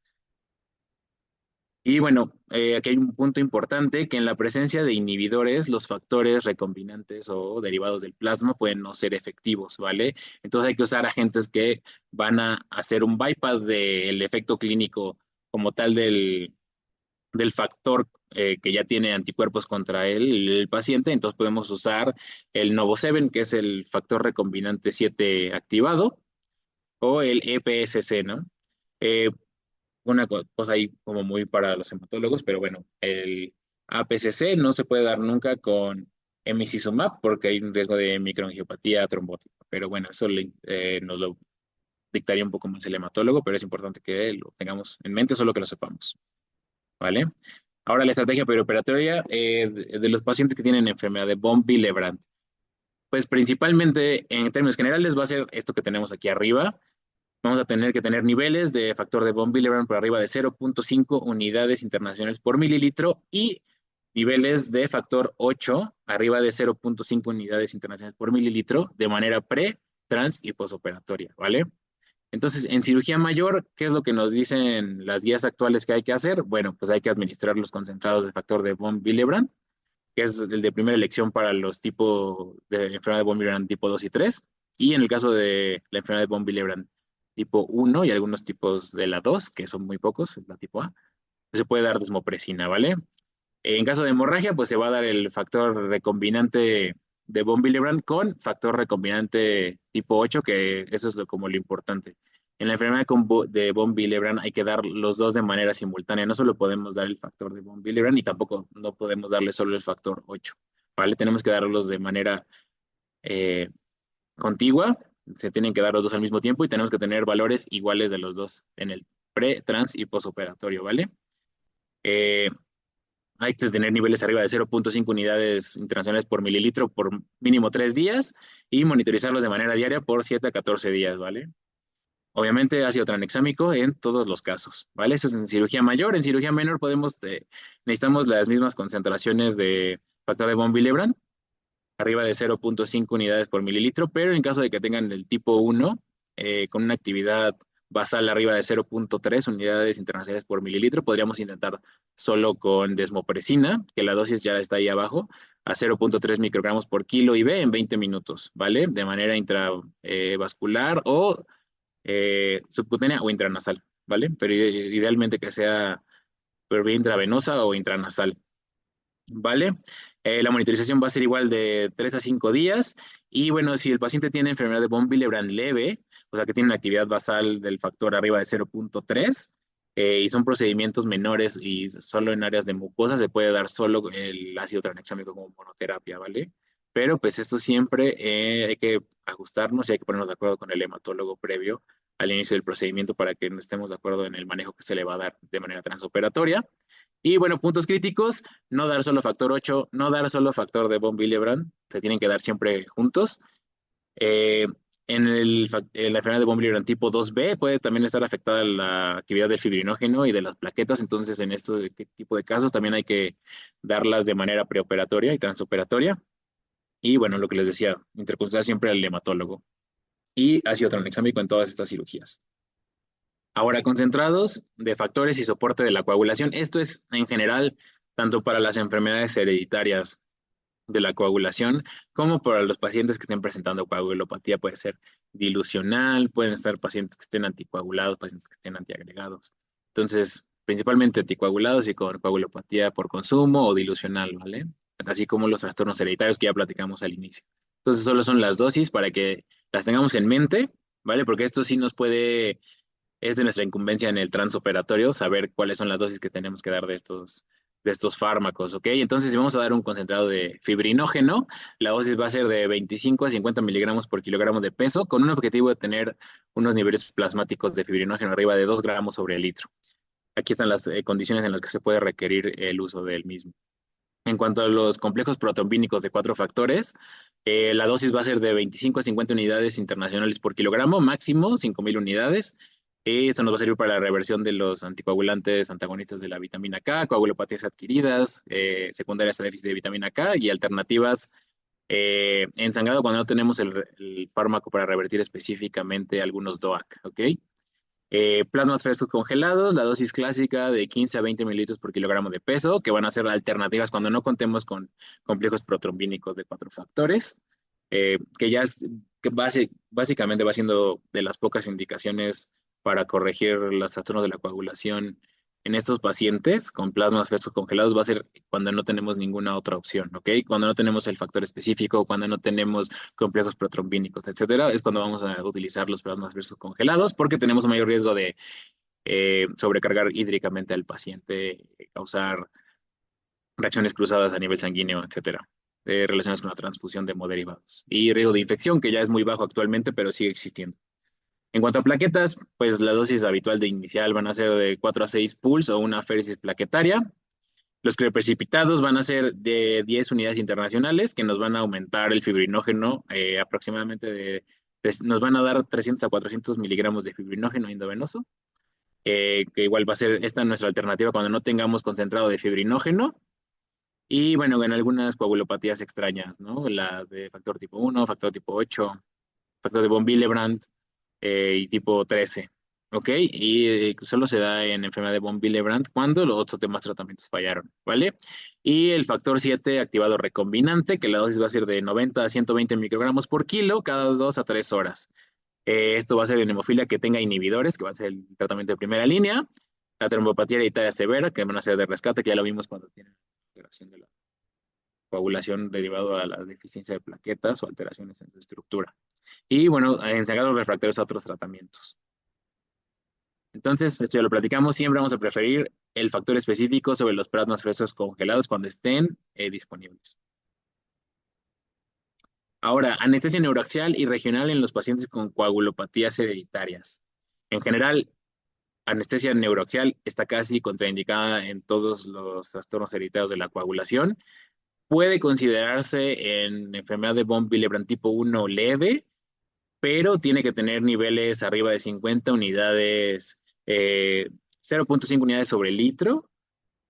Y bueno, aquí hay un punto importante, que en la presencia de inhibidores, los factores recombinantes o derivados del plasma pueden no ser efectivos, ¿vale? Entonces hay que usar agentes que van a hacer un bypass del efecto clínico como tal del factor que ya tiene anticuerpos contra él, el paciente. Entonces podemos usar el Novoseven, que es el factor recombinante 7 activado, o el EPSC, ¿no? Eh, una cosa ahí como muy para los hematólogos, pero bueno, el APCC no se puede dar nunca con emicizumab porque hay un riesgo de microangiopatía trombótica. Pero bueno, eso nos lo dictaría un poco más el hematólogo, pero es importante que lo tengamos en mente, solo que lo sepamos, ¿vale? Ahora la estrategia perioperatoria de los pacientes que tienen enfermedad de von Willebrand. Pues principalmente en términos generales va a ser esto que tenemos aquí arriba. Vamos a tener que tener niveles de factor de von Willebrand por arriba de 0.5 unidades internacionales por mililitro y niveles de factor 8 arriba de 0.5 unidades internacionales por mililitro de manera pre, trans y posoperatoria, ¿vale? Entonces, en cirugía mayor, ¿qué es lo que nos dicen las guías actuales que hay que hacer? Bueno, pues hay que administrar los concentrados de factor de von Willebrand, que es el de primera elección para los tipos de enfermedad de von Willebrand tipo 2 y 3, y en el caso de la enfermedad de von Willebrand tipo 1 y algunos tipos de la 2, que son muy pocos, la tipo A, se puede dar desmopresina, ¿vale? En caso de hemorragia, pues se va a dar el factor recombinante de von Willebrand con factor recombinante tipo 8, que eso es como lo importante. En la enfermedad de von Willebrand hay que dar los dos de manera simultánea. No solo podemos dar el factor de von Willebrand y tampoco no podemos darle solo el factor 8, ¿vale? Tenemos que darlos de manera eh, contigua. Se tienen que dar los dos al mismo tiempo y tenemos que tener valores iguales de los dos en el pre, trans y posoperatorio, ¿vale? Eh, Hay que tener niveles arriba de 0.5 unidades internacionales por mililitro por mínimo 3 días y monitorizarlos de manera diaria por 7 a 14 días, ¿vale? Obviamente ácido tranexámico en todos los casos, ¿vale? Eso es en cirugía mayor. En cirugía menor necesitamos las mismas concentraciones de factor de von Willebrand, arriba de 0.5 unidades por mililitro, pero en caso de que tengan el tipo 1, con una actividad basal arriba de 0.3 unidades internacionales por mililitro, podríamos intentar solo con desmopresina, que la dosis ya está ahí abajo, a 0.3 microgramos por kilo IV en 20 minutos, ¿vale? De manera intravascular o subcutánea o intranasal, ¿vale? Pero idealmente que sea por vía intravenosa o intranasal. ¿Vale? La monitorización va a ser igual de 3 a 5 días. Y bueno, si el paciente tiene enfermedad de von Willebrand leve, o sea que tiene una actividad basal del factor arriba de 0.3, y son procedimientos menores y solo en áreas de mucosa, se puede dar solo el ácido tranexámico como monoterapia, ¿vale? Pero pues esto siempre hay que ajustarnos y hay que ponernos de acuerdo con el hematólogo previo al inicio del procedimiento para que no estemos de acuerdo en el manejo que se le va a dar de manera transoperatoria. Y bueno, puntos críticos, no dar solo factor 8, no dar solo factor de von Willebrand, se tienen que dar siempre juntos. Eh, en la enfermedad de von Willebrand tipo 2B puede también estar afectada la actividad del fibrinógeno y de las plaquetas, entonces en este tipo de casos también hay que darlas de manera preoperatoria y transoperatoria. Y bueno, lo que les decía, interconsultar siempre al hematólogo. y ácido tranexámico en todas estas cirugías. Ahora, concentrados de factores y soporte de la coagulación. Esto es en general tanto para las enfermedades hereditarias de la coagulación, como para los pacientes que estén presentando coagulopatía. Puede ser dilucional, pueden estar pacientes que estén anticoagulados, pacientes que estén antiagregados. Entonces, principalmente anticoagulados y con coagulopatía por consumo o dilucional, ¿vale? Así como los trastornos hereditarios que ya platicamos al inicio. Entonces, solo son las dosis para que las tengamos en mente, ¿vale? Porque esto sí nos puede, es de nuestra incumbencia en el transoperatorio saber cuáles son las dosis que tenemos que dar de estos fármacos, ¿ok? Entonces, si vamos a dar un concentrado de fibrinógeno, la dosis va a ser de 25 a 50 miligramos por kilogramo de peso, con un objetivo de tener unos niveles plasmáticos de fibrinógeno arriba de 2 gramos sobre el litro. Aquí están las condiciones en las que se puede requerir el uso del mismo. En cuanto a los complejos protrombínicos de 4 factores, la dosis va a ser de 25 a 50 unidades internacionales por kilogramo, máximo 5,000 unidades. Esto nos va a servir para la reversión de los anticoagulantes antagonistas de la vitamina K, coagulopatías adquiridas, secundarias a déficit de vitamina K y alternativas en sangrado cuando no tenemos el fármaco para revertir específicamente algunos DOAC, ¿ok? Plasmas frescos congelados, la dosis clásica de 15 a 20 mililitros por kilogramo de peso, que van a ser alternativas cuando no contemos con complejos protrombínicos de 4 factores, que ya es, que básicamente va siendo de las pocas indicaciones para corregir los trastornos de la coagulación en estos pacientes con plasmas frescos congelados, va a ser cuando no tenemos ninguna otra opción, ¿ok? Cuando no tenemos el factor específico, cuando no tenemos complejos protrombínicos, etcétera, es cuando vamos a utilizar los plasmas frescos congelados porque tenemos un mayor riesgo de sobrecargar hídricamente al paciente, causar reacciones cruzadas a nivel sanguíneo, etcétera, relacionadas con la transfusión de hemoderivados y riesgo de infección, que ya es muy bajo actualmente, pero sigue existiendo. En cuanto a plaquetas, pues la dosis habitual de inicial van a ser de 4 a 6 pools o una féresis plaquetaria. Los crioprecipitados van a ser de 10 unidades internacionales que nos van a aumentar el fibrinógeno aproximadamente nos van a dar 300 a 400 miligramos de fibrinógeno endovenoso, que igual va a ser esta nuestra alternativa cuando no tengamos concentrado de fibrinógeno. Y bueno, en algunas coagulopatías extrañas, ¿no? La de factor tipo 1, factor tipo 8, factor de von Willebrand y tipo 13. ¿Ok? Y solo se da en enfermedad de von Willebrand cuando los otros demás tratamientos fallaron, ¿vale? Y el factor 7 activado recombinante, que la dosis va a ser de 90 a 120 microgramos por kilo cada 2 a 3 horas. Esto va a ser en hemofilia que tenga inhibidores, que va a ser el tratamiento de primera línea. La trombopatía hereditaria severa, que van a ser de rescate, que ya lo vimos cuando tienen alteración de la coagulación derivado a la deficiencia de plaquetas o alteraciones en su estructura. Y bueno, en sangrados refractarios a otros tratamientos. Entonces, esto ya lo platicamos, siempre vamos a preferir el factor específico sobre los plasmas frescos congelados cuando estén disponibles. Ahora, anestesia neuroaxial y regional en los pacientes con coagulopatías hereditarias. En general, anestesia neuroaxial está casi contraindicada en todos los trastornos hereditarios de la coagulación. Puede considerarse en enfermedad de von Willebrand tipo 1 leve, pero tiene que tener niveles arriba de 50 unidades, 0,5 unidades sobre litro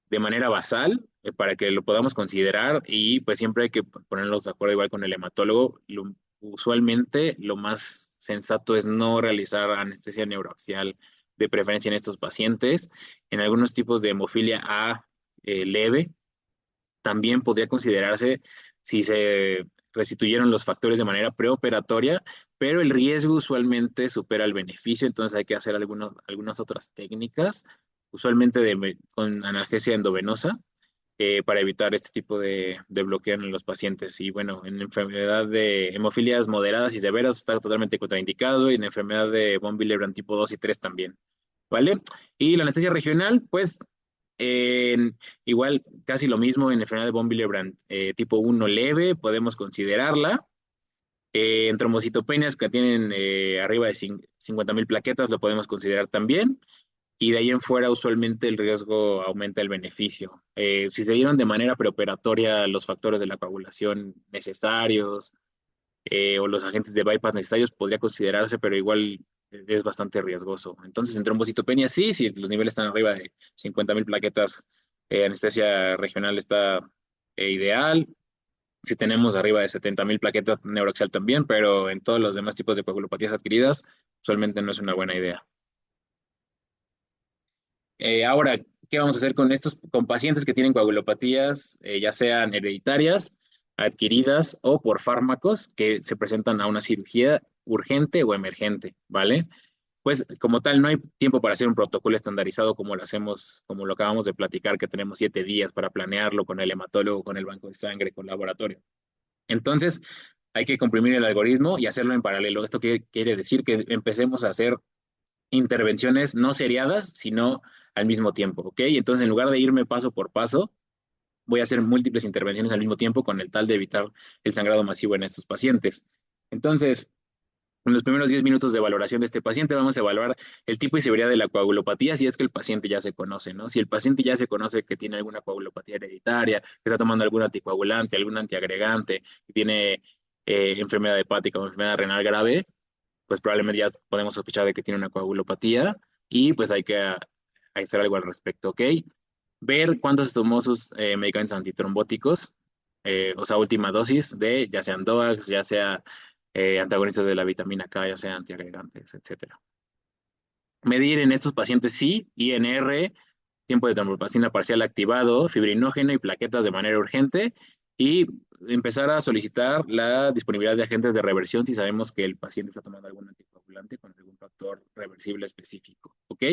de manera basal para que lo podamos considerar y pues siempre hay que ponerlos de acuerdo igual con el hematólogo. Usualmente lo más sensato es no realizar anestesia neuroaxial de preferencia en estos pacientes. En algunos tipos de hemofilia A leve también podría considerarse si se restituyeron los factores de manera preoperatoria, pero el riesgo usualmente supera el beneficio, entonces hay que hacer algunas otras técnicas, usualmente con analgesia endovenosa, para evitar este tipo de bloqueo en los pacientes. Y bueno, en enfermedad de hemofilias moderadas y severas está totalmente contraindicado, y en enfermedad de von Willebrand tipo 2 y 3 también, ¿vale? Y la anestesia regional, pues igual, casi lo mismo en enfermedad de von Willebrand tipo 1 leve, podemos considerarla. En trombocitopenias que tienen arriba de 50,000 plaquetas, lo podemos considerar también. Y de ahí en fuera, usualmente el riesgo aumenta el beneficio. Si se dieron de manera preoperatoria los factores de la coagulación necesarios o los agentes de bypass necesarios, podría considerarse, pero igual es bastante riesgoso. Entonces, en trombocitopenia sí, si los niveles están arriba de 50,000 plaquetas, anestesia regional está ideal. si tenemos arriba de 70,000 plaquetas neuroaxial también, pero en todos los demás tipos de coagulopatías adquiridas, usualmente no es una buena idea. Ahora, ¿qué vamos a hacer con con pacientes que tienen coagulopatías, ya sean hereditarias, adquiridas o por fármacos que se presentan a una cirugía urgente o emergente, ¿vale? Pues como tal, no hay tiempo para hacer un protocolo estandarizado como lo hacemos, como lo acabamos de platicar, que tenemos 7 días para planearlo con el hematólogo, con el banco de sangre, con el laboratorio. Entonces, hay que comprimir el algoritmo y hacerlo en paralelo. ¿Esto qué quiere decir? Que empecemos a hacer intervenciones no seriadas, sino al mismo tiempo, ¿ok? Entonces, en lugar de irme paso por paso, voy a hacer múltiples intervenciones al mismo tiempo con el tal de evitar el sangrado masivo en estos pacientes. Entonces, en los primeros 10 minutos de valoración de este paciente vamos a evaluar el tipo y severidad de la coagulopatía si es que el paciente ya se conoce, ¿no? Si el paciente ya se conoce que tiene alguna coagulopatía hereditaria, que está tomando algún anticoagulante, algún antiagregante, que tiene enfermedad hepática o enfermedad renal grave, pues probablemente ya podemos sospechar de que tiene una coagulopatía y pues hay que hacer algo al respecto, ¿ok? Ver cuántos tomó sus medicamentos antitrombóticos, o sea, última dosis de ya sean DOACs, ya sea antagonistas de la vitamina K, ya sean antiagregantes, etcétera. Medir en estos pacientes sí, INR, tiempo de tromboplastina parcial activado, fibrinógeno y plaquetas de manera urgente y empezar a solicitar la disponibilidad de agentes de reversión si sabemos que el paciente está tomando algún anticoagulante con algún factor reversible específico, ¿ok?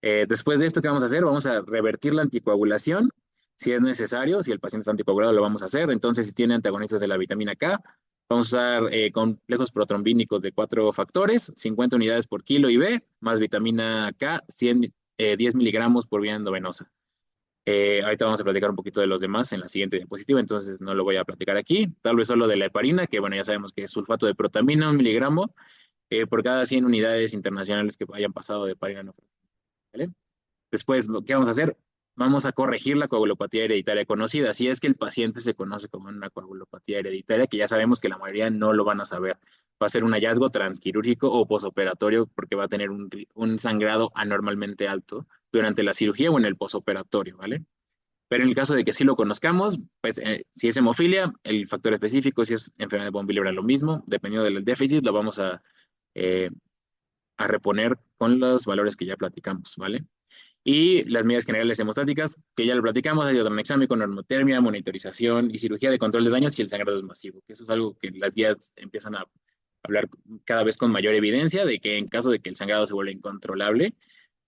Después de esto, ¿qué vamos a hacer? Vamos a revertir la anticoagulación si es necesario. Si el paciente está anticoagulado, lo vamos a hacer. Entonces, si tiene antagonistas de la vitamina K, vamos a usar complejos protrombínicos de 4 factores, 50 unidades por kilo IV, más vitamina K, 10 miligramos por vía endovenosa. Ahorita vamos a platicar un poquito de los demás en la siguiente diapositiva, entonces no lo voy a platicar aquí. Tal vez solo de la heparina, que bueno, ya sabemos que es sulfato de protamina, 1 miligramo por cada 100 unidades internacionales que hayan pasado de heparina no. ¿Vale? Después, ¿qué vamos a hacer? Vamos a corregir la coagulopatía hereditaria conocida. Si es que el paciente se conoce como una coagulopatía hereditaria, que ya sabemos que la mayoría no lo van a saber. Va a ser un hallazgo transquirúrgico o posoperatorio porque va a tener un sangrado anormalmente alto durante la cirugía o en el posoperatorio, ¿vale? Pero en el caso de que sí lo conozcamos, pues si es hemofilia, el factor específico, si es enfermedad de von Willebrand, lo mismo, dependiendo del déficit, lo vamos eh, a reponer con los valores que ya platicamos, ¿vale? Y las medidas generales hemostáticas, que ya lo platicamos, hidrodinamexámico, normotermia, monitorización y cirugía de control de daños si el sangrado es masivo, que eso es algo que las guías empiezan a hablar cada vez con mayor evidencia de que en caso de que el sangrado se vuelva incontrolable,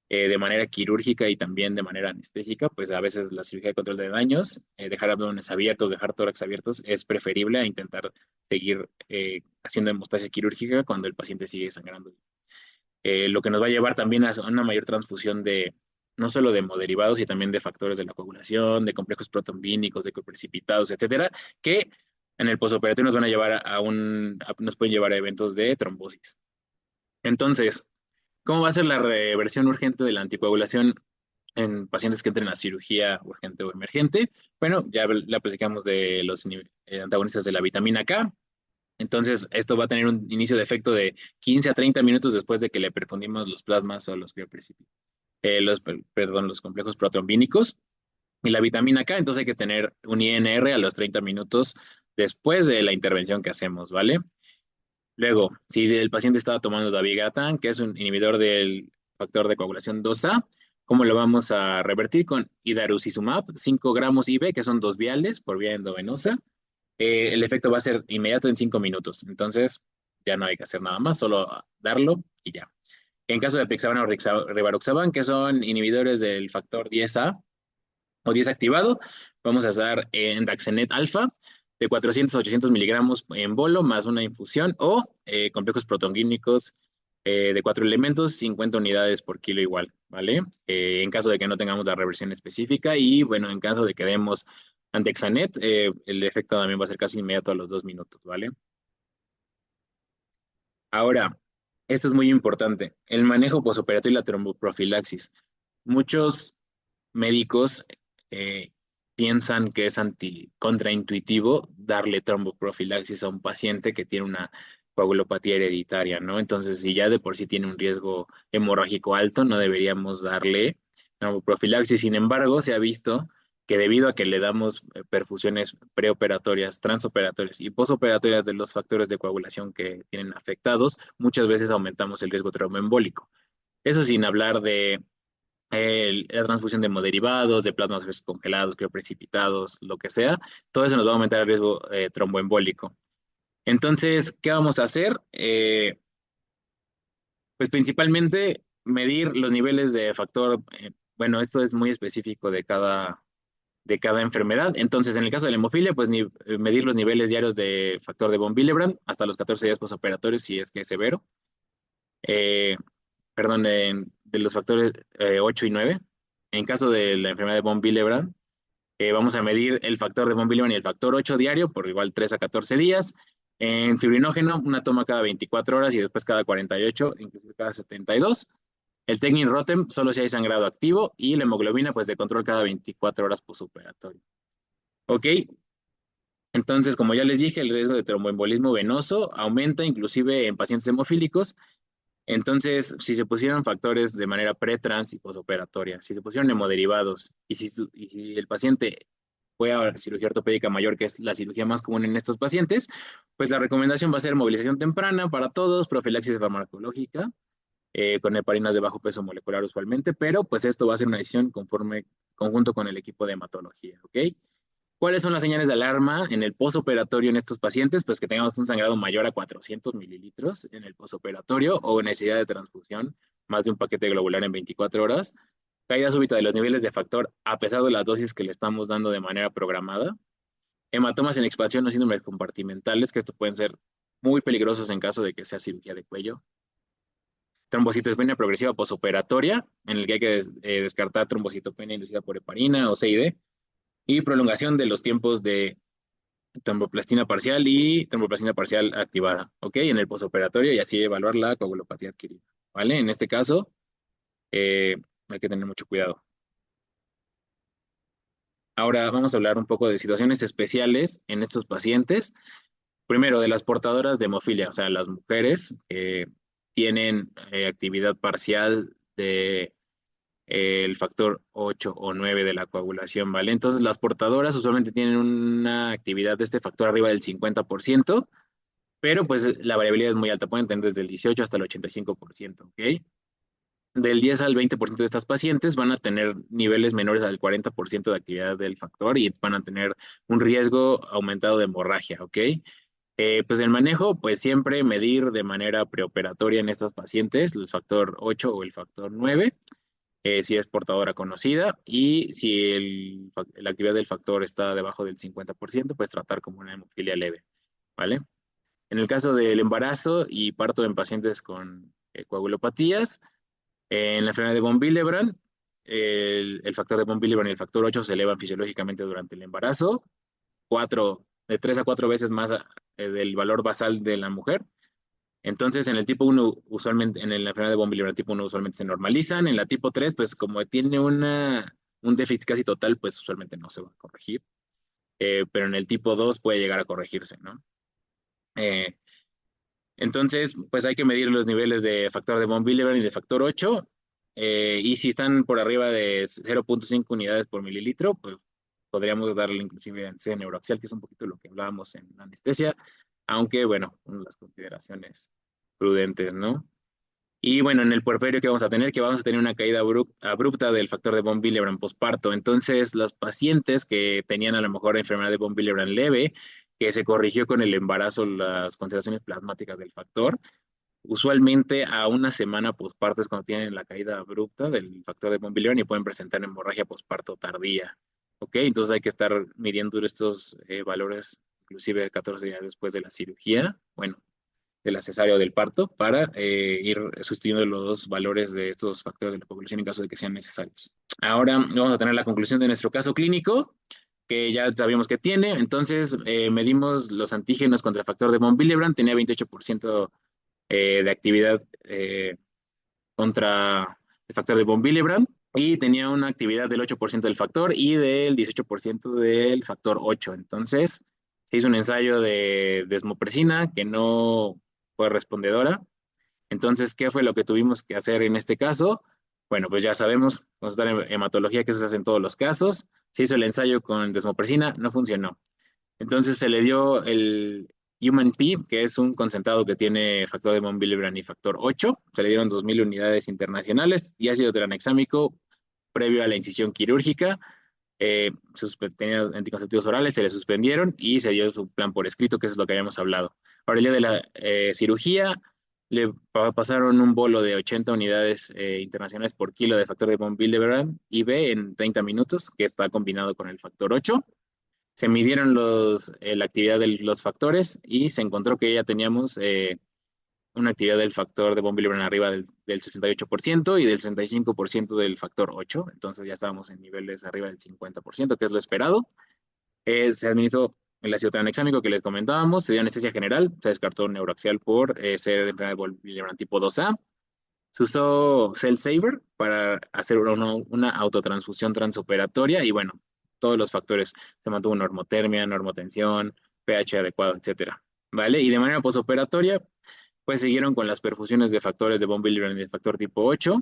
de manera quirúrgica y también de manera anestésica, pues a veces la cirugía de control de daños, dejar abdomenes abiertos, dejar tórax abiertos, es preferible a intentar seguir haciendo hemostasia quirúrgica cuando el paciente sigue sangrando, lo que nos va a llevar también a una mayor transfusión de no solo de hemoderivados, sino también de factores de la coagulación, de complejos protombínicos, de coprecipitados, etcétera, que en el postoperatorio nos van a llevar nos pueden llevar a eventos de trombosis. Entonces, ¿cómo va a ser la reversión urgente de la anticoagulación en pacientes que entren a cirugía urgente o emergente? Bueno, ya la platicamos de los antagonistas de la vitamina K. Entonces, esto va a tener un inicio de efecto de 15 a 30 minutos después de que le perfundimos los plasmas o los complejos protrombínicos y la vitamina K. Entonces, hay que tener un INR a los 30 minutos después de la intervención que hacemos, ¿vale? Luego, si el paciente estaba tomando dabigatran, que es un inhibidor del factor de coagulación 2A, ¿cómo lo vamos a revertir? Con idarucizumab, 5 gramos IV, que son 2 viales por vía endovenosa. El efecto va a ser inmediato en 5 minutos. Entonces, ya no hay que hacer nada más, solo darlo y ya. En caso de apixaban o rivaroxaban, que son inhibidores del factor 10A o 10 activado, vamos a dar Daxenet alfa de 400 a 800 miligramos en bolo más una infusión o complejos protonquímicos de 4 elementos, 50 unidades por kilo igual, ¿vale? En caso de que no tengamos la reversión específica y bueno, en caso de que demos Andexanet, el efecto también va a ser casi inmediato a los 2 minutos, ¿vale? Ahora, esto es muy importante, el manejo posoperatorio y la tromboprofilaxis. Muchos médicos eh, piensan que es contraintuitivo darle tromboprofilaxis a un paciente que tiene una coagulopatía hereditaria, ¿no? Entonces, si ya de por sí tiene un riesgo hemorrágico alto, no deberíamos darle tromboprofilaxis. Sin embargo, se ha visto que debido a que le damos perfusiones preoperatorias, transoperatorias y posoperatorias de los factores de coagulación que tienen afectados, muchas veces aumentamos el riesgo tromboembólico. Eso sin hablar de la transfusión de hemoderivados, de plasmas congelados, crioprecipitados, lo que sea, todo eso nos va a aumentar el riesgo tromboembólico. Entonces, ¿qué vamos a hacer? Pues principalmente medir los niveles de factor, bueno, esto es muy específico de cada enfermedad. Entonces, en el caso de la hemofilia, pues medir los niveles diarios de factor de von Willebrand hasta los 14 días postoperatorios si es que es severo. Eh, perdón, de los factores 8 y 9. En caso de la enfermedad de von Willebrand, vamos a medir el factor de von Willebrand y el factor 8 diario por igual 3 a 14 días. En fibrinógeno, una toma cada 24 horas y después cada 48, inclusive cada 72. El Technin-Rotem solo si hay sangrado activo y la hemoglobina pues de control cada 24 horas postoperatorio. ¿Ok? Entonces, como ya les dije, el riesgo de tromboembolismo venoso aumenta inclusive en pacientes hemofílicos. Entonces, si se pusieron factores de manera pre-trans y posoperatoria, si se pusieron hemoderivados y si el paciente fue a cirugía ortopédica mayor, que es la cirugía más común en estos pacientes, pues la recomendación va a ser movilización temprana para todos, profilaxis farmacológica, con heparinas de bajo peso molecular usualmente, pero pues esto va a ser una decisión conjunto con el equipo de hematología, ¿ok? ¿Cuáles son las señales de alarma en el posoperatorio en estos pacientes? Pues que tengamos un sangrado mayor a 400 mililitros en el posoperatorio o necesidad de transfusión, más de un paquete globular en 24 horas, caída súbita de los niveles de factor a pesar de las dosis que le estamos dando de manera programada, hematomas en expansión o síndromes compartimentales, que esto pueden ser muy peligrosos en caso de que sea cirugía de cuello, trombocitopenia progresiva posoperatoria, en el que hay que descartar trombocitopenia inducida por heparina o CID, y prolongación de los tiempos de tromboplastina parcial y tromboplastina parcial activada, ¿ok? En el posoperatorio y así evaluar la coagulopatía adquirida, ¿vale? En este caso, hay que tener mucho cuidado. Ahora vamos a hablar un poco de situaciones especiales en estos pacientes. Primero, de las portadoras de hemofilia, o sea, las mujeres que tienen actividad parcial de el factor 8 o 9 de la coagulación, ¿vale? Entonces, las portadoras usualmente tienen una actividad de este factor arriba del 50%, pero pues la variabilidad es muy alta, pueden tener desde el 18 hasta el 85%, ¿ok? Del 10 al 20% de estas pacientes van a tener niveles menores al 40% de actividad del factor y van a tener un riesgo aumentado de hemorragia, ¿ok? Pues el manejo, pues siempre medir de manera preoperatoria en estas pacientes el factor 8 o el factor 9, si es portadora conocida, y si la actividad del factor está debajo del 50%, pues tratar como una hemofilia leve, ¿vale? En el caso del embarazo y parto en pacientes con coagulopatías, en la enfermedad de von Willebrand, el factor de von Willebrand y el factor 8 se elevan fisiológicamente durante el embarazo, de 3 a 4 veces más del valor basal de la mujer. Entonces, en el tipo 1, usualmente, en la enfermedad de von Willebrand tipo 1, usualmente se normalizan. En la tipo 3, pues como tiene un déficit casi total, pues usualmente no se va a corregir. Pero en el tipo 2 puede llegar a corregirse, ¿no? Eh, entonces, pues hay que medir los niveles de factor de von Willebrand y de factor 8. Y si están por arriba de 0.5 unidades por mililitro, pues podríamos darle inclusive anestesia neuroaxial, que es un poquito lo que hablábamos en la anestesia, aunque bueno, las consideraciones prudentes, ¿no? Y bueno, en el puerperio que vamos a tener, que vamos a tener una caída abrupta del factor de von Willebrand posparto. Entonces, los pacientes que tenían a lo mejor enfermedad de von Willebrand leve, que se corrigió con el embarazo las concentraciones plasmáticas del factor, usualmente a una semana posparto es cuando tienen la caída abrupta del factor de von Willebrand y pueden presentar hemorragia posparto tardía. ¿Ok? Entonces hay que estar midiendo estos valores inclusive 14 días después de la cirugía. Bueno, de la cesárea o del parto para ir sustituyendo los valores de estos factores de la población en caso de que sean necesarios. Ahora vamos a tener la conclusión de nuestro caso clínico, que ya sabíamos que tiene. Entonces, medimos los antígenos contra el factor de von Willebrand, tenía 28% de actividad contra el factor de von Willebrand y tenía una actividad del 8% del factor y del 18% del factor 8. Entonces, se hizo un ensayo de desmopresina que no fue respondedora. Entonces, ¿qué fue lo que tuvimos que hacer en este caso? Bueno, pues ya sabemos, consultar en hematología, que eso se hace en todos los casos. Se hizo el ensayo con desmopresina, no funcionó. Entonces se le dio el Human P, que es un concentrado que tiene factor de von Willebrand y factor 8. Se le dieron 2.000 unidades internacionales y ácido tranexámico previo a la incisión quirúrgica. Tenía anticonceptivos orales, se le suspendieron y se dio su plan por escrito, que es lo que habíamos hablado. Para el día de la cirugía, le pasaron un bolo de 80 unidades internacionales por kilo de factor de von Willebrand IB en 30 minutos, que está combinado con el factor 8. Se midieron la actividad de los factores y se encontró que ya teníamos una actividad del factor de von Willebrand arriba del 68% y del 65% del factor 8. Entonces ya estábamos en niveles arriba del 50%, que es lo esperado. Se administró el ácido tranexámico que les comentábamos, se dio anestesia general, se descartó neuroaxial por ser enfermedad de von Willebrand tipo 2A. Se usó Cell Saver para hacer una autotransfusión transoperatoria y bueno, todos los factores, se mantuvo normotermia, normotensión, pH adecuado, etcétera. ¿Vale? Y de manera posoperatoria, pues siguieron con las perfusiones de factores de von Willebrand y de factor tipo 8.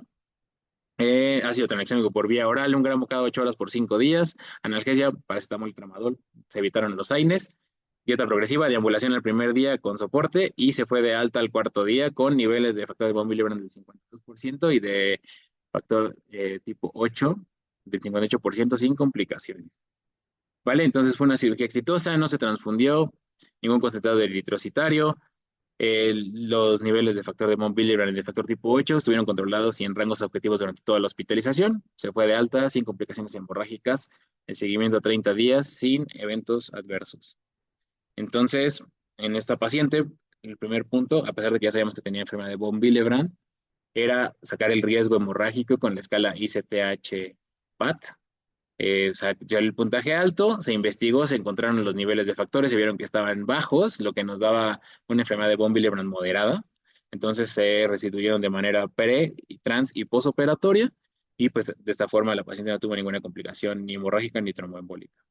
Ácido tranexámico por vía oral, 1 gramo cada 8 horas por 5 días. Analgesia, paracetamol y tramadol, se evitaron los AINES. Dieta progresiva, deambulación el primer día con soporte y se fue de alta al cuarto día con niveles de factor de von Willebrand del 52% y de factor tipo 8 del 58% sin complicaciones. ¿Vale? Entonces fue una cirugía exitosa, no se transfundió ningún concentrado de eritrocitario, los niveles de factor de von Willebrand y de factor tipo 8 estuvieron controlados y en rangos objetivos durante toda la hospitalización. Se fue de alta sin complicaciones hemorrágicas, el seguimiento a 30 días sin eventos adversos. Entonces, en esta paciente, el primer punto, a pesar de que ya sabíamos que tenía enfermedad de von Willebrand, era sacar el riesgo hemorrágico con la escala ICTH-PAT. O sea, ya el puntaje alto, se investigó, se encontraron los niveles de factores, se vieron que estaban bajos, lo que nos daba una enfermedad de von Willebrand moderada. Entonces se restituyeron de manera pre, trans y posoperatoria y pues de esta forma la paciente no tuvo ninguna complicación ni hemorrágica ni tromboembólica.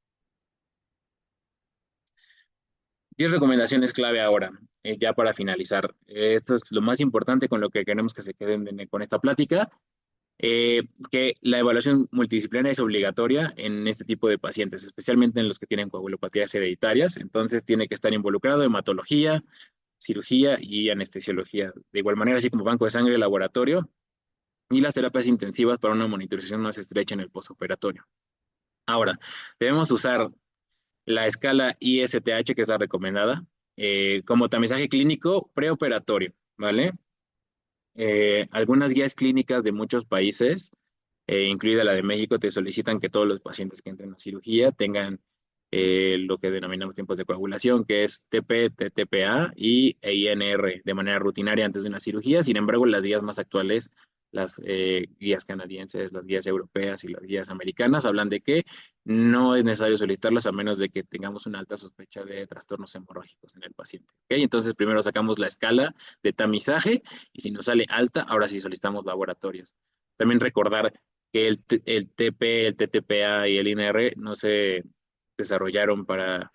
10 recomendaciones clave ahora, ya para finalizar. Esto es lo más importante con lo que queremos que se queden con esta plática. Que la evaluación multidisciplinaria es obligatoria en este tipo de pacientes, especialmente en los que tienen coagulopatías hereditarias. Entonces tiene que estar involucrado hematología, cirugía y anestesiología. De igual manera, así como banco de sangre, laboratorio y las terapias intensivas para una monitorización más estrecha en el postoperatorio. Ahora, debemos usar la escala ISTH, que es la recomendada, como tamizaje clínico preoperatorio, ¿vale? Algunas guías clínicas de muchos países, incluida la de México, te solicitan que todos los pacientes que entren a cirugía tengan lo que denominamos tiempos de coagulación, que es TP, TTPA y INR de manera rutinaria antes de una cirugía. Sin embargo, las guías más actuales, las guías canadienses, las guías europeas y las guías americanas, hablan de que no es necesario solicitarlas a menos de que tengamos una alta sospecha de trastornos hemorrágicos en el paciente. ¿Okay? Entonces, primero sacamos la escala de tamizaje y si nos sale alta, ahora sí solicitamos laboratorios. También recordar que el TP, el TTPA y el INR no se desarrollaron para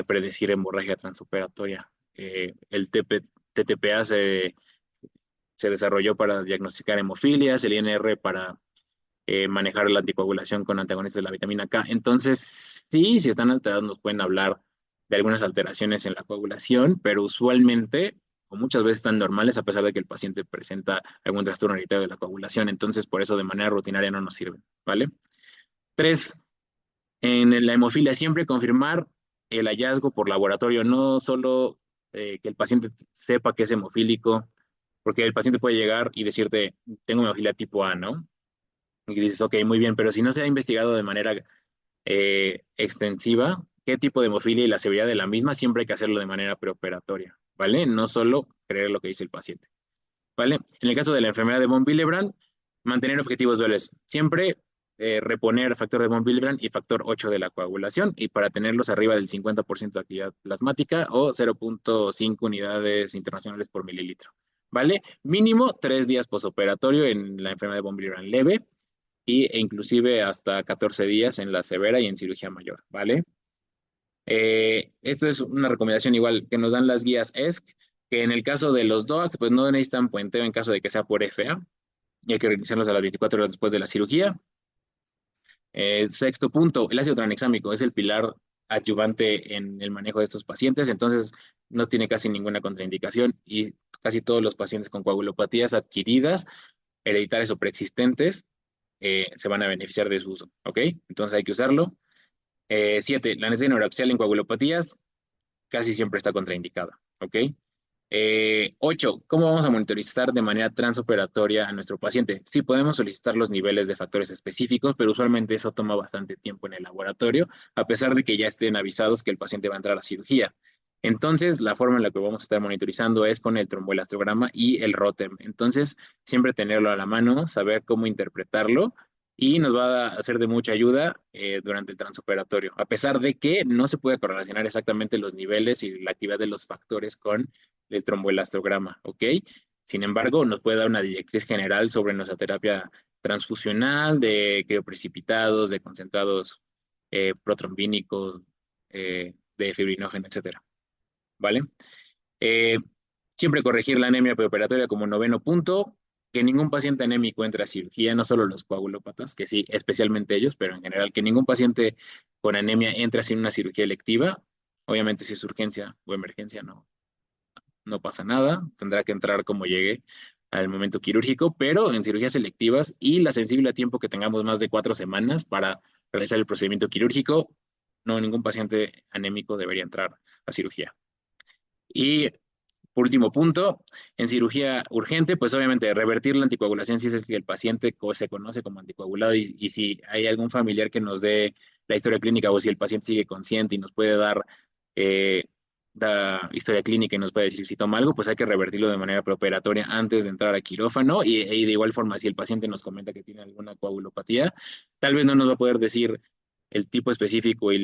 predecir hemorragia transoperatoria. El TTPA se desarrolló para diagnosticar hemofilias, el INR para manejar la anticoagulación con antagonistas de la vitamina K. Entonces, sí, si están alterados nos pueden hablar de algunas alteraciones en la coagulación, pero usualmente o muchas veces están normales a pesar de que el paciente presenta algún trastorno hereditario de la coagulación. Entonces, por eso de manera rutinaria no nos sirven, ¿vale? 3. En la hemofilia siempre confirmar el hallazgo por laboratorio, no solo que el paciente sepa que es hemofílico, porque el paciente puede llegar y decirte, tengo hemofilia tipo A, ¿no? Y dices, ok, muy bien, pero si no se ha investigado de manera extensiva qué tipo de hemofilia y la severidad de la misma, siempre hay que hacerlo de manera preoperatoria, ¿vale? No solo creer lo que dice el paciente, ¿vale? En el caso de la enfermedad de von Willebrand, mantener objetivos duales. Siempre reponer factor de von Willebrand y factor 8 de la coagulación y para tenerlos arriba del 50% de actividad plasmática o 0.5 unidades internacionales por mililitro, ¿vale? Mínimo 3 días posoperatorio en la enfermedad de von Willebrand leve e inclusive hasta 14 días en la severa y en cirugía mayor, ¿vale? Esto es una recomendación igual que nos dan las guías ESC, que en el caso de los DOAC, pues no necesitan puenteo en caso de que sea por FA. y hay que reiniciarlos a las 24 horas después de la cirugía. Sexto punto, el ácido tranexámico es el pilar adyuvante en el manejo de estos pacientes, entonces no tiene casi ninguna contraindicación y casi todos los pacientes con coagulopatías adquiridas, hereditarias o preexistentes, se van a beneficiar de su uso, ¿ok? Entonces hay que usarlo. Siete, la anestesia neuraxial en coagulopatías casi siempre está contraindicada, ¿ok? Ocho, ¿cómo vamos a monitorizar de manera transoperatoria a nuestro paciente? Sí, podemos solicitar los niveles de factores específicos, pero usualmente eso toma bastante tiempo en el laboratorio, a pesar de que ya estén avisados que el paciente va a entrar a cirugía. Entonces, la forma en la que vamos a estar monitorizando es con el tromboelastograma y el ROTEM. Entonces, siempre tenerlo a la mano, saber cómo interpretarlo y nos va a ser de mucha ayuda durante el transoperatorio, a pesar de que no se puede correlacionar exactamente los niveles y la actividad de los factores con el tromboelastograma, ¿ok? Sin embargo, nos puede dar una directriz general sobre nuestra terapia transfusional de crioprecipitados, de concentrados protrombínicos, de fibrinógeno, etcétera, ¿vale? Eh, Siempre corregir la anemia preoperatoria como noveno punto, que ningún paciente anémico entre a cirugía, no solo los coagulópatas, que sí, especialmente ellos, pero en general, que ningún paciente con anemia entre sin una cirugía electiva. Obviamente, si es urgencia o emergencia, no pasa nada, tendrá que entrar como llegue al momento quirúrgico, pero en cirugías selectivas y la sensible a tiempo que tengamos más de 4 semanas para realizar el procedimiento quirúrgico, no, ningún paciente anémico debería entrar a cirugía. Y por último punto, en cirugía urgente, pues obviamente revertir la anticoagulación si es que el paciente se conoce como anticoagulado y si hay algún familiar que nos dé la historia clínica o si el paciente sigue consciente y nos puede dar eh, la historia clínica y nos puede decir si toma algo, pues hay que revertirlo de manera preoperatoria antes de entrar a quirófano y de igual forma si el paciente nos comenta que tiene alguna coagulopatía, tal vez no nos va a poder decir el tipo específico y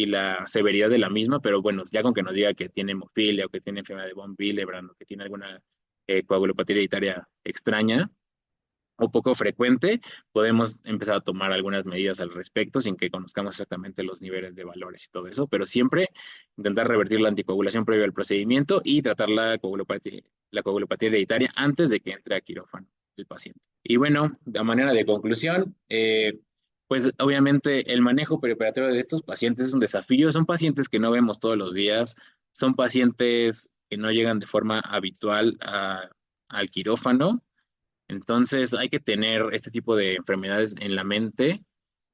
la severidad de la misma, pero bueno, ya con que nos diga que tiene hemofilia o que tiene enfermedad de von Willebrand o que tiene alguna coagulopatía hereditaria extraña o poco frecuente, podemos empezar a tomar algunas medidas al respecto sin que conozcamos exactamente los niveles de valores y todo eso, pero siempre intentar revertir la anticoagulación previo al procedimiento y tratar la coagulopatía hereditaria antes de que entre a quirófano el paciente. Y bueno, de manera de conclusión, pues obviamente el manejo preoperatorio de estos pacientes es un desafío. Son pacientes que no vemos todos los días, son pacientes que no llegan de forma habitual al quirófano. Entonces hay que tener este tipo de enfermedades en la mente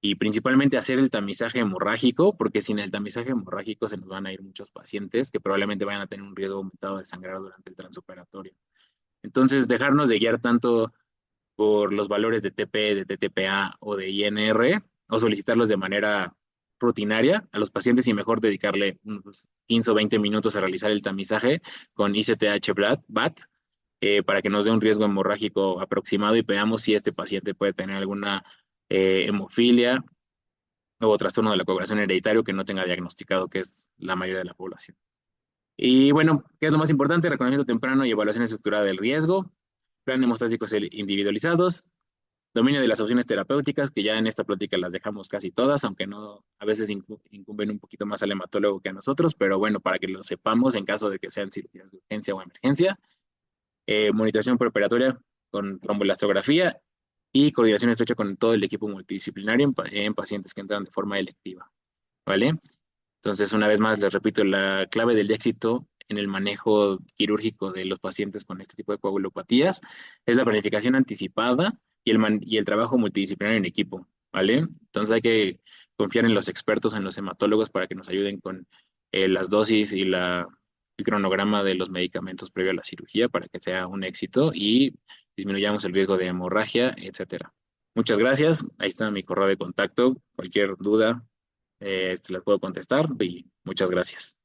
y principalmente hacer el tamizaje hemorrágico, porque sin el tamizaje hemorrágico se nos van a ir muchos pacientes que probablemente vayan a tener un riesgo aumentado de sangrar durante el transoperatorio. Entonces, dejarnos de guiar tanto por los valores de TP, de TTPA o de INR, o solicitarlos de manera rutinaria a los pacientes y mejor dedicarle unos 15 o 20 minutos a realizar el tamizaje con ICTH-BAT para que nos dé un riesgo hemorrágico aproximado y veamos si este paciente puede tener alguna hemofilia o trastorno de la coagulación hereditario que no tenga diagnosticado, que es la mayoría de la población. Y bueno, ¿qué es lo más importante? Reconocimiento temprano y evaluación estructurada del riesgo, plan hemostáticos individualizados, dominio de las opciones terapéuticas, que ya en esta plática las dejamos casi todas, aunque no, a veces incumben un poquito más al hematólogo que a nosotros, pero bueno, para que lo sepamos en caso de que sean cirugías de urgencia o emergencia. Monitorización preoperatoria con tromboelastografía y coordinación estrecha con todo el equipo multidisciplinario en pacientes que entran de forma electiva, ¿vale? Entonces, una vez más, les repito, la clave del éxito en el manejo quirúrgico de los pacientes con este tipo de coagulopatías es la planificación anticipada y el trabajo multidisciplinario en equipo, ¿vale? Entonces hay que confiar en los expertos, en los hematólogos para que nos ayuden con las dosis y el cronograma de los medicamentos previo a la cirugía para que sea un éxito y disminuyamos el riesgo de hemorragia, etcétera. Muchas gracias. Ahí está mi correo de contacto. Cualquier duda, se las puedo contestar y muchas gracias.